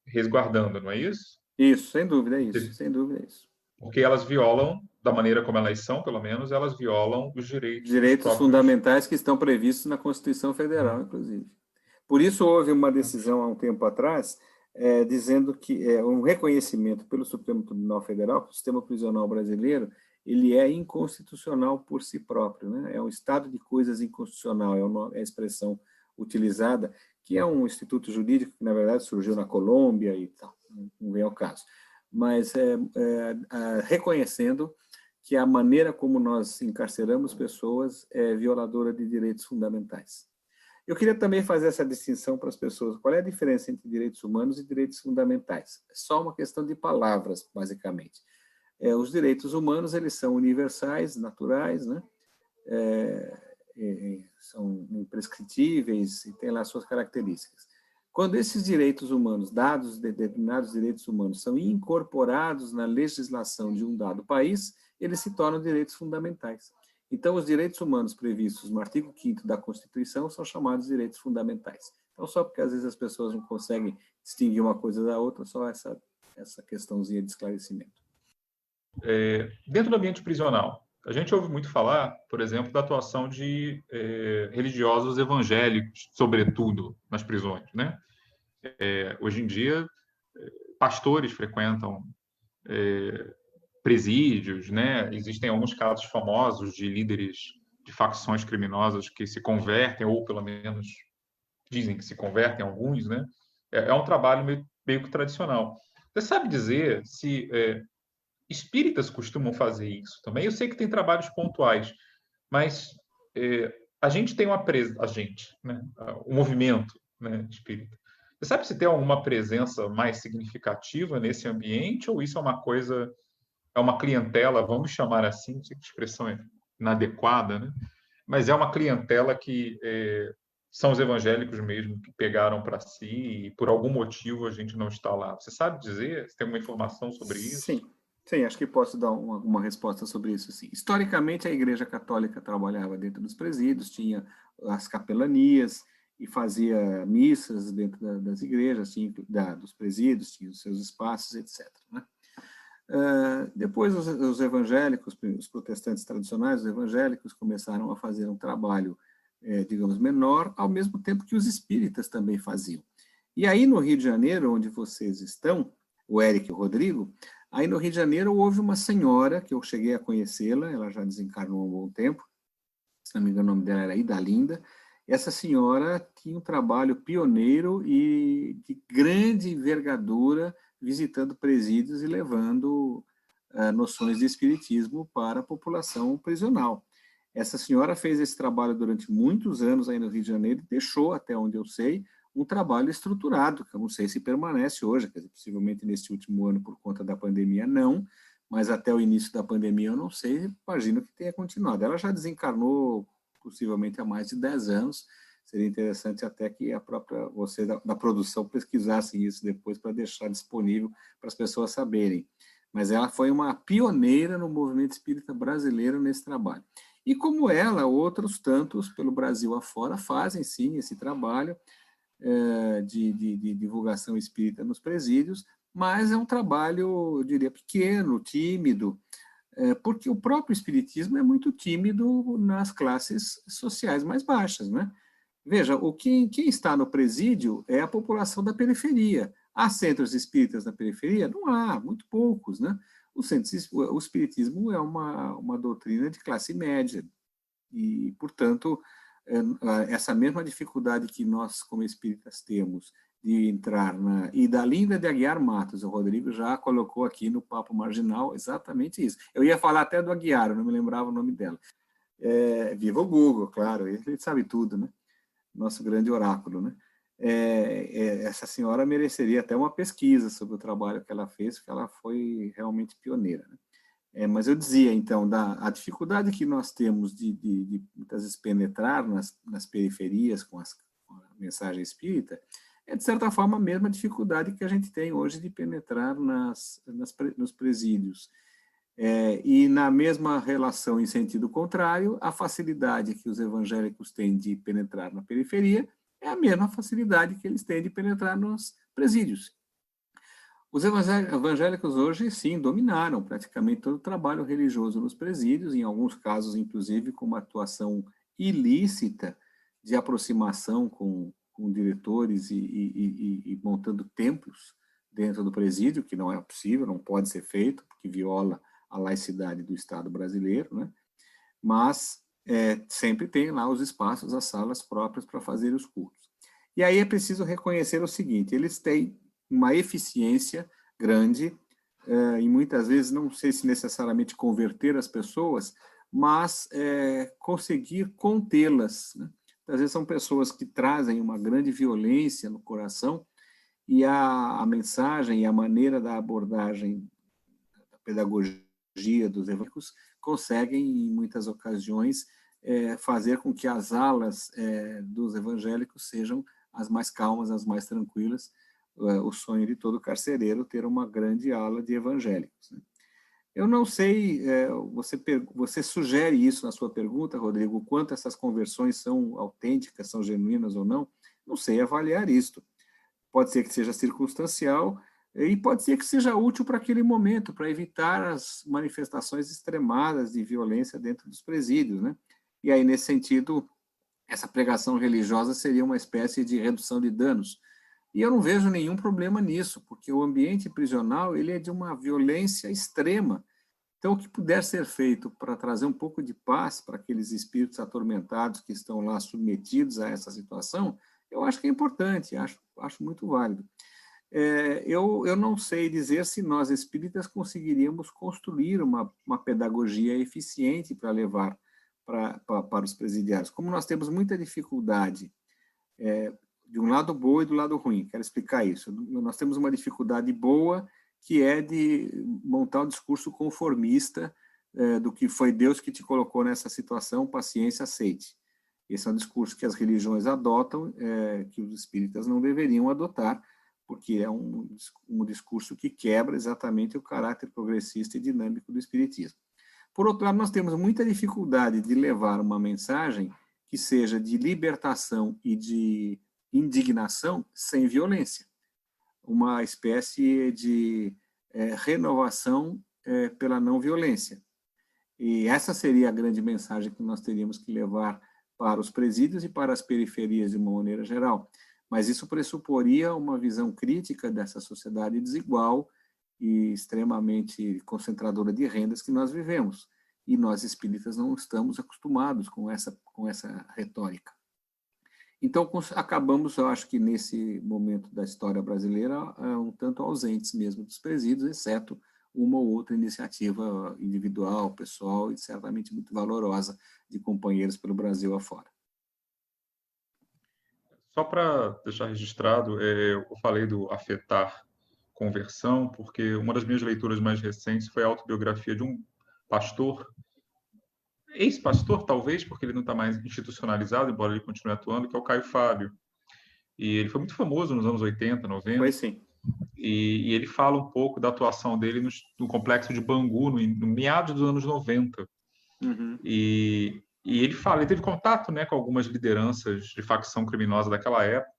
resguardando, não é isso? Isso, sem dúvida é isso, sem dúvida é isso. Porque elas violam, da maneira como elas são, pelo menos, elas violam os direitos fundamentais que estão previstos na Constituição Federal, inclusive. Por isso houve uma decisão há um tempo atrás dizendo que um reconhecimento pelo Supremo Tribunal Federal que o sistema prisional brasileiro ele é inconstitucional por si próprio, né? É um estado de coisas inconstitucional, é a expressão utilizada, que é um instituto jurídico que, na verdade, surgiu na Colômbia e tal, não vem ao caso. mas reconhecendo que a maneira como nós encarceramos pessoas é violadora de direitos fundamentais. Eu queria também fazer essa distinção para as pessoas. Qual é a diferença entre direitos humanos e direitos fundamentais? É só uma questão de palavras, basicamente. Os direitos humanos, eles são universais, naturais, né? São imprescritíveis e têm lá suas características. Quando esses direitos humanos, determinados direitos humanos, são incorporados na legislação de um dado país, eles se tornam direitos fundamentais. Então, os direitos humanos previstos no artigo 5º da Constituição são chamados direitos fundamentais. Então, só porque às vezes as pessoas não conseguem distinguir uma coisa da outra, só essa questãozinha de esclarecimento. Dentro do ambiente prisional, a gente ouve muito falar, por exemplo, da atuação de religiosos evangélicos, sobretudo nas prisões, né? Hoje em dia, pastores frequentam presídios, né? Existem alguns casos famosos de líderes de facções criminosas que se convertem, ou pelo menos dizem que se convertem, alguns, né? É um trabalho meio que tradicional. Você sabe dizer se espíritas costumam fazer isso também? Eu sei que tem trabalhos pontuais, mas a gente tem né? O movimento, né, espírita. Você sabe se tem alguma presença mais significativa nesse ambiente, ou isso é uma coisa, é uma clientela, vamos chamar assim, não sei que expressão é inadequada, né? Mas é uma clientela que são os evangélicos mesmo que pegaram para si e por algum motivo a gente não está lá. Você sabe dizer? Você tem alguma informação sobre isso? Sim, acho que posso dar uma resposta sobre isso, sim. Historicamente, a Igreja Católica trabalhava dentro dos presídios, tinha as capelanias e fazia missas dentro das igrejas, dos presídios, tinha os seus espaços, etc., né? Depois, os evangélicos, os protestantes tradicionais, os evangélicos, começaram a fazer um trabalho, digamos, menor, ao mesmo tempo que os espíritas também faziam. E aí, no Rio de Janeiro, onde vocês estão, o Érico e o Rodrigo, aí no Rio de Janeiro houve uma senhora, que eu cheguei a conhecê-la, ela já desencarnou há um bom tempo, se não me engano o nome dela era Idalinda. Essa senhora tinha um trabalho pioneiro e de grande envergadura, visitando presídios e levando noções de espiritismo para a população prisional. Essa senhora fez esse trabalho durante muitos anos aí no Rio de Janeiro e deixou, até onde eu sei, um trabalho estruturado, que eu não sei se permanece hoje, quer dizer, possivelmente neste último ano por conta da pandemia não, mas até o início da pandemia eu não sei, imagino que tenha continuado. Ela já desencarnou possivelmente há mais de 10 anos, seria interessante até que você da produção pesquisasse isso depois para deixar disponível para as pessoas saberem. Mas ela foi uma pioneira no movimento espírita brasileiro nesse trabalho. E como ela, outros tantos pelo Brasil afora fazem sim esse trabalho de divulgação espírita nos presídios, mas é um trabalho, eu diria, pequeno, tímido, porque o próprio espiritismo é muito tímido nas classes sociais mais baixas, né? Veja, quem está no presídio é a população da periferia. Há centros espíritas na periferia? Não há, muito poucos, né? O espiritismo é uma doutrina de classe média e, portanto, essa mesma dificuldade que nós, como espíritas, temos de entrar e da Linda de Aguiar Matos, o Rodrigo já colocou aqui no Papo Marginal exatamente isso. Eu ia falar até do Aguiar, eu não me lembrava o nome dela. Viva o Google, claro, ele sabe tudo, né? Nosso grande oráculo, né? Essa senhora mereceria até uma pesquisa sobre o trabalho que ela fez, porque ela foi realmente pioneira, né? Mas eu dizia, então, a dificuldade que nós temos de muitas vezes penetrar nas periferias com a mensagem espírita é, de certa forma, a mesma dificuldade que a gente tem hoje de penetrar nos presídios. E na mesma relação, em sentido contrário, a facilidade que os evangélicos têm de penetrar na periferia é a mesma facilidade que eles têm de penetrar nos presídios. Os evangélicos hoje, sim, dominaram praticamente todo o trabalho religioso nos presídios, em alguns casos, inclusive, com uma atuação ilícita de aproximação com diretores e montando templos dentro do presídio, que não é possível, não pode ser feito, porque viola a laicidade do Estado brasileiro, né? Mas sempre tem lá os espaços, as salas próprias para fazer os cultos. E aí é preciso reconhecer o seguinte, eles têm uma eficiência grande e muitas vezes não sei se necessariamente converter as pessoas, mas conseguir contê-las, né? Às vezes são pessoas que trazem uma grande violência no coração, e a mensagem e a maneira da abordagem da pedagogia dos evangélicos conseguem, em muitas ocasiões, fazer com que as alas dos evangélicos sejam as mais calmas, as mais tranquilas. O sonho de todo carcereiro ter uma grande ala de evangélicos, né? Eu não sei, você sugere isso na sua pergunta, Rodrigo, quanto essas conversões são autênticas, são genuínas ou não? Não sei avaliar isto. Pode ser que seja circunstancial e pode ser que seja útil para aquele momento, para evitar as manifestações extremadas de violência dentro dos presídios, né? E aí, nesse sentido, essa pregação religiosa seria uma espécie de redução de danos. E eu não vejo nenhum problema nisso, porque o ambiente prisional ele é de uma violência extrema. Então, o que puder ser feito para trazer um pouco de paz para aqueles espíritos atormentados que estão lá submetidos a essa situação, eu acho que é importante, acho muito válido. Eu não sei dizer se nós espíritas conseguiríamos construir uma pedagogia eficiente para levar para os presidiários. Como nós temos muita dificuldade de um lado bom e do lado ruim, quero explicar isso. Nós temos uma dificuldade boa, que é de montar um discurso conformista do que foi Deus que te colocou nessa situação, paciência, aceite. Esse é um discurso que as religiões adotam, que os espíritas não deveriam adotar, porque é um discurso que quebra exatamente o caráter progressista e dinâmico do espiritismo. Por outro lado, nós temos muita dificuldade de levar uma mensagem que seja de libertação e de indignação sem violência. Uma espécie de renovação pela não violência. E essa seria a grande mensagem que nós teríamos que levar para os presídios e para as periferias de uma maneira geral. Mas isso pressuporia uma visão crítica dessa sociedade desigual e extremamente concentradora de rendas que nós vivemos. E nós espíritas não estamos acostumados com essa retórica. Então, acabamos, eu acho que nesse momento da história brasileira, um tanto ausentes mesmo dos presídios, exceto uma ou outra iniciativa individual, pessoal e certamente muito valorosa de companheiros pelo Brasil afora. Só para deixar registrado, eu falei do afetar conversão, porque uma das minhas leituras mais recentes foi a autobiografia de um pastor, ex-pastor talvez, porque ele não está mais institucionalizado, embora ele continue atuando, que é o Caio Fábio. E ele foi muito famoso nos anos 80, 90. Foi sim. E ele fala um pouco da atuação dele no complexo de Bangu, no meados dos anos 90. Uhum. E ele fala, ele teve contato, né, com algumas lideranças de facção criminosa daquela época.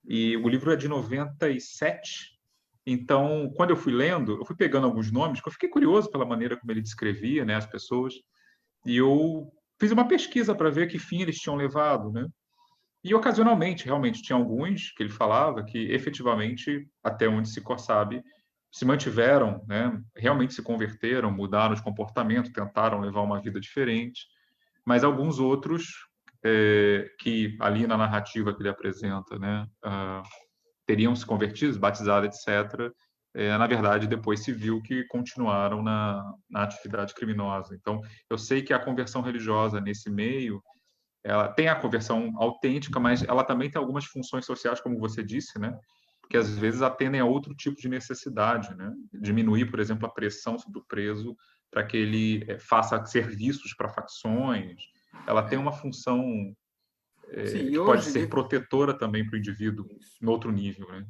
E o livro é de 97. Então, quando eu fui lendo, eu fui pegando alguns nomes, que eu fiquei curioso pela maneira como ele descrevia, né, as pessoas. E eu fiz uma pesquisa para ver que fim eles tinham levado, né? E ocasionalmente, realmente, tinha alguns que ele falava que efetivamente, até onde se sabe, se mantiveram, né? Realmente se converteram, mudaram de comportamento, tentaram levar uma vida diferente. Mas alguns outros que ali na narrativa que ele apresenta, né, teriam se convertido, batizado, etc., na verdade, depois se viu que continuaram na atividade criminosa. Então, eu sei que a conversão religiosa nesse meio, ela tem a conversão autêntica, mas ela também tem algumas funções sociais, como você disse, né, que às vezes atendem a outro tipo de necessidade, né, diminuir, por exemplo, a pressão sobre o preso para que ele faça serviços para facções. Ela tem uma função que pode ser protetora também para o indivíduo em outro nível, né?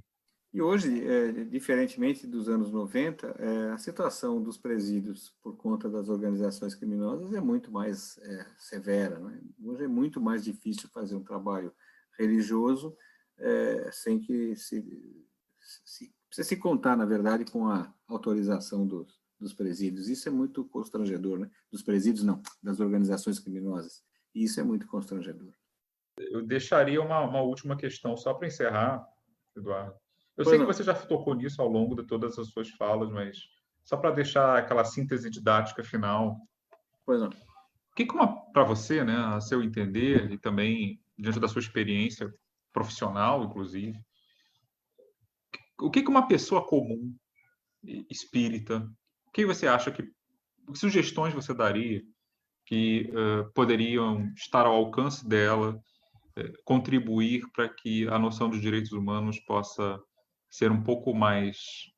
E hoje, diferentemente dos anos 90, a situação dos presídios por conta das organizações criminosas é muito mais severa, né? Hoje é muito mais difícil fazer um trabalho religioso sem que precisa se contar, na verdade, com a autorização dos presídios. Isso é muito constrangedor, né? Dos presídios, não, das organizações criminosas. E isso é muito constrangedor. Eu deixaria uma última questão só para encerrar, Eduardo. Eu sei que você já tocou nisso ao longo de todas as suas falas, mas só para deixar aquela síntese didática final. Pois não. O que para você, né, a seu entender, e também diante da sua experiência profissional, inclusive, o que uma pessoa comum espírita, o que você acha que sugestões você daria que poderiam estar ao alcance dela, contribuir para que a noção dos direitos humanos possa ser um pouco mais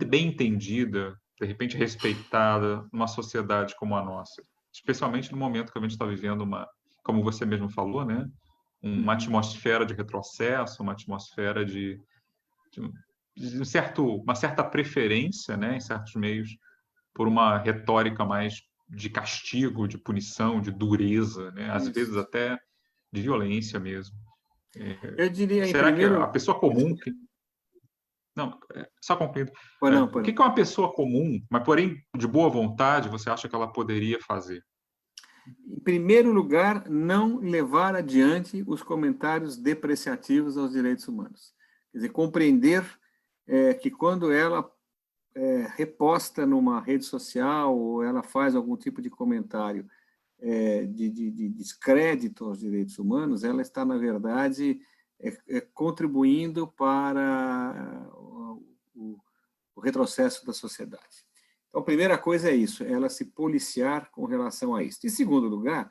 bem entendida, de repente respeitada numa sociedade como a nossa, especialmente no momento que a gente está vivendo como você mesmo falou, né, uma atmosfera de retrocesso, uma atmosfera de uma certa preferência, né, em certos meios, por uma retórica mais de castigo, de punição, de dureza, né, às vezes até de violência mesmo. Eu diria, em Será que a primeiro... pessoa comum... Não, só concluindo. O que uma pessoa comum, mas porém de boa vontade, você acha que ela poderia fazer? Em primeiro lugar, não levar adiante os comentários depreciativos aos direitos humanos. Quer dizer, compreender que quando ela reposta numa rede social ou ela faz algum tipo de comentário de descrédito aos direitos humanos, ela está, na verdade, contribuindo para o retrocesso da sociedade. Então, a primeira coisa é isso, ela se policiar com relação a isso. Em segundo lugar,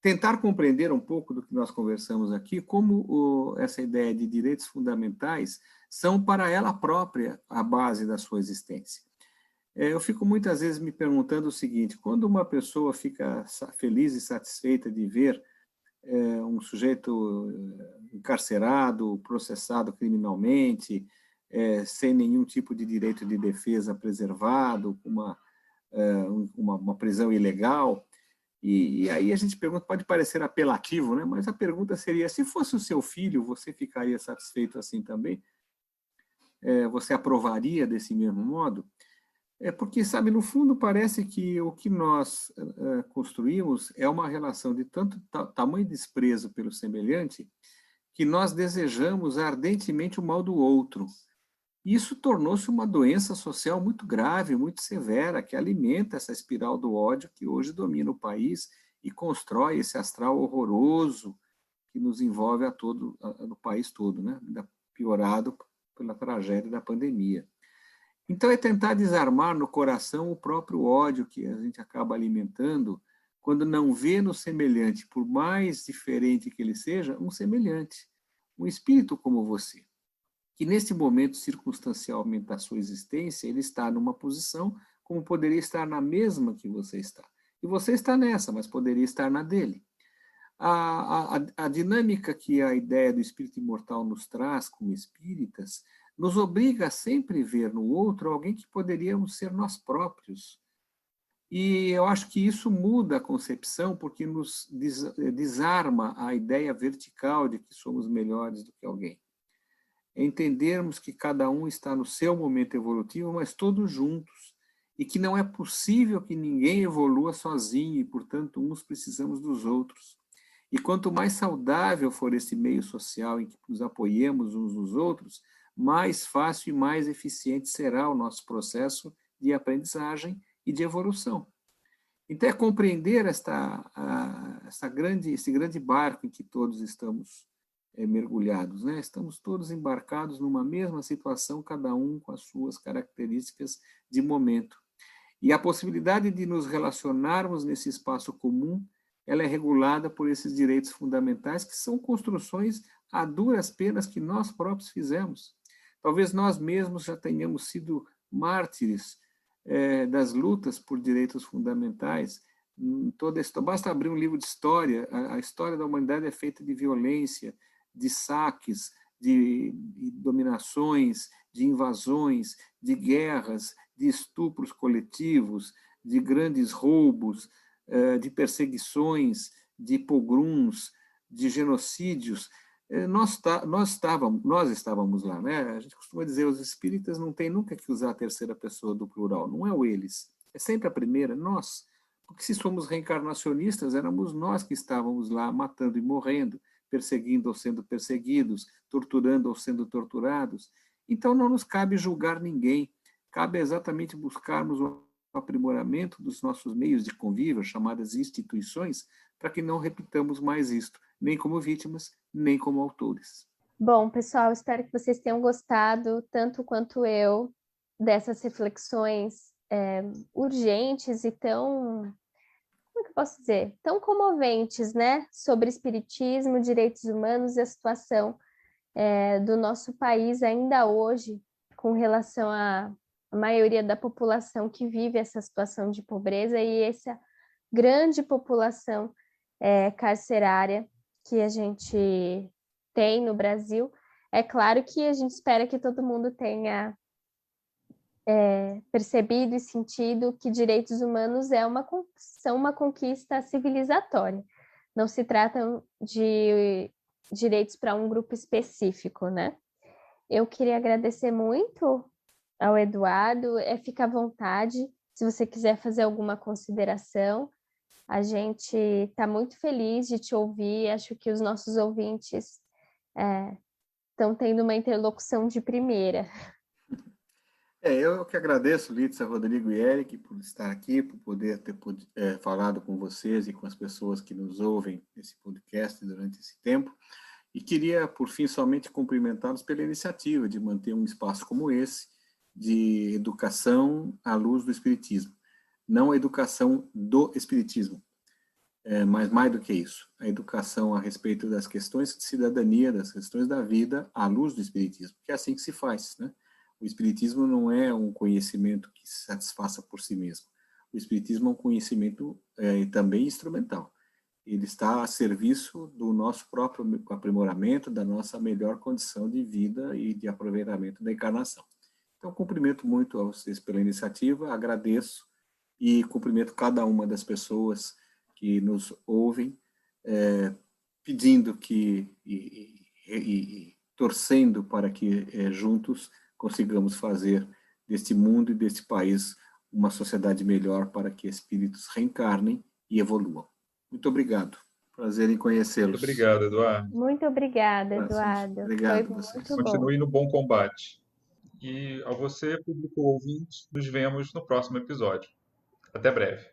tentar compreender um pouco do que nós conversamos aqui, como essa ideia de direitos fundamentais são para ela própria a base da sua existência. Eu fico muitas vezes me perguntando o seguinte, quando uma pessoa fica feliz e satisfeita de ver um sujeito encarcerado, processado criminalmente, sem nenhum tipo de direito de defesa preservado, uma prisão ilegal, e aí a gente pergunta, pode parecer apelativo, né? Mas a pergunta seria, se fosse o seu filho, você ficaria satisfeito assim também? Você aprovaria desse mesmo modo? Porque, sabe, no fundo parece que o que nós construímos é uma relação de tanto tamanho desprezo pelo semelhante que nós desejamos ardentemente o mal do outro. Isso tornou-se uma doença social muito grave, muito severa, que alimenta essa espiral do ódio que hoje domina o país e constrói esse astral horroroso que nos envolve no país todo, né? Piorado pela tragédia da pandemia. Então, é tentar desarmar no coração o próprio ódio que a gente acaba alimentando quando não vê no semelhante, por mais diferente que ele seja, um semelhante, um espírito como você, que nesse momento, circunstancialmente da sua existência, ele está numa posição como poderia estar na mesma que você está. E você está nessa, mas poderia estar na dele. A dinâmica que a ideia do espírito imortal nos traz como espíritas nos obriga a sempre ver no outro alguém que poderíamos ser nós próprios. E eu acho que isso muda a concepção, porque nos desarma a ideia vertical de que somos melhores do que alguém. Entendermos que cada um está no seu momento evolutivo, mas todos juntos, e que não é possível que ninguém evolua sozinho, e, portanto, uns precisamos dos outros. E quanto mais saudável for esse meio social em que nos apoiemos uns nos outros, mais fácil e mais eficiente será o nosso processo de aprendizagem e de evolução. Então, é compreender esse grande barco em que todos estamos mergulhados, né? Estamos todos embarcados numa mesma situação, cada um com as suas características de momento. E a possibilidade de nos relacionarmos nesse espaço comum, ela é regulada por esses direitos fundamentais, que são construções a duras penas que nós próprios fizemos. Talvez nós mesmos já tenhamos sido mártires das lutas por direitos fundamentais. Basta abrir um livro de história, a história da humanidade é feita de violência, de saques, de dominações, de invasões, de guerras, de estupros coletivos, de grandes roubos, de perseguições, de pogroms, de genocídios. Nós estávamos lá, né? A gente costuma dizer, os espíritas não têm nunca que usar a terceira pessoa do plural, não é o eles, é sempre a primeira, nós. Porque se somos reencarnacionistas, éramos nós que estávamos lá matando e morrendo, perseguindo ou sendo perseguidos, torturando ou sendo torturados. Então não nos cabe julgar ninguém, cabe exatamente buscarmos o aprimoramento dos nossos meios de convívio, chamadas instituições, para que não repitamos mais isto, nem como vítimas, nem como autores. Bom, pessoal, espero que vocês tenham gostado, tanto quanto eu, dessas reflexões urgentes e tão, como é que eu posso dizer? Tão comoventes, né? Sobre espiritismo, direitos humanos e a situação do nosso país ainda hoje, com relação à maioria da população que vive essa situação de pobreza e essa grande população carcerária que a gente tem no Brasil. É claro que a gente espera que todo mundo tenha percebido e sentido que direitos humanos são uma conquista civilizatória. Não se trata de direitos para um grupo específico, né? Eu queria agradecer muito ao Eduardo, fica à vontade, se você quiser fazer alguma consideração. A gente está muito feliz de te ouvir, acho que os nossos ouvintes estão tendo uma interlocução de primeira. Eu que agradeço, Lídia, Rodrigo e Eric, por estar aqui, por poder ter falado com vocês e com as pessoas que nos ouvem nesse podcast durante esse tempo. E queria, por fim, somente cumprimentá-los pela iniciativa de manter um espaço como esse, de educação à luz do Espiritismo. Não a educação do Espiritismo, mas mais do que isso, a educação a respeito das questões de cidadania, das questões da vida à luz do Espiritismo, que é assim que se faz, né? O Espiritismo não é um conhecimento que se satisfaça por si mesmo. O Espiritismo é um conhecimento também instrumental. Ele está a serviço do nosso próprio aprimoramento, da nossa melhor condição de vida e de aproveitamento da encarnação. Então, cumprimento muito a vocês pela iniciativa, agradeço e cumprimento cada uma das pessoas que nos ouvem, pedindo e torcendo para que juntos consigamos fazer deste mundo e deste país uma sociedade melhor para que espíritos reencarnem e evoluam. Muito obrigado. Prazer em conhecê-los. Muito obrigado, Eduardo. Muito obrigada, Eduardo. Obrigado Foi a vocês. muito bom. Continue no bom combate. E a você, público ouvinte, nos vemos no próximo episódio. Até breve.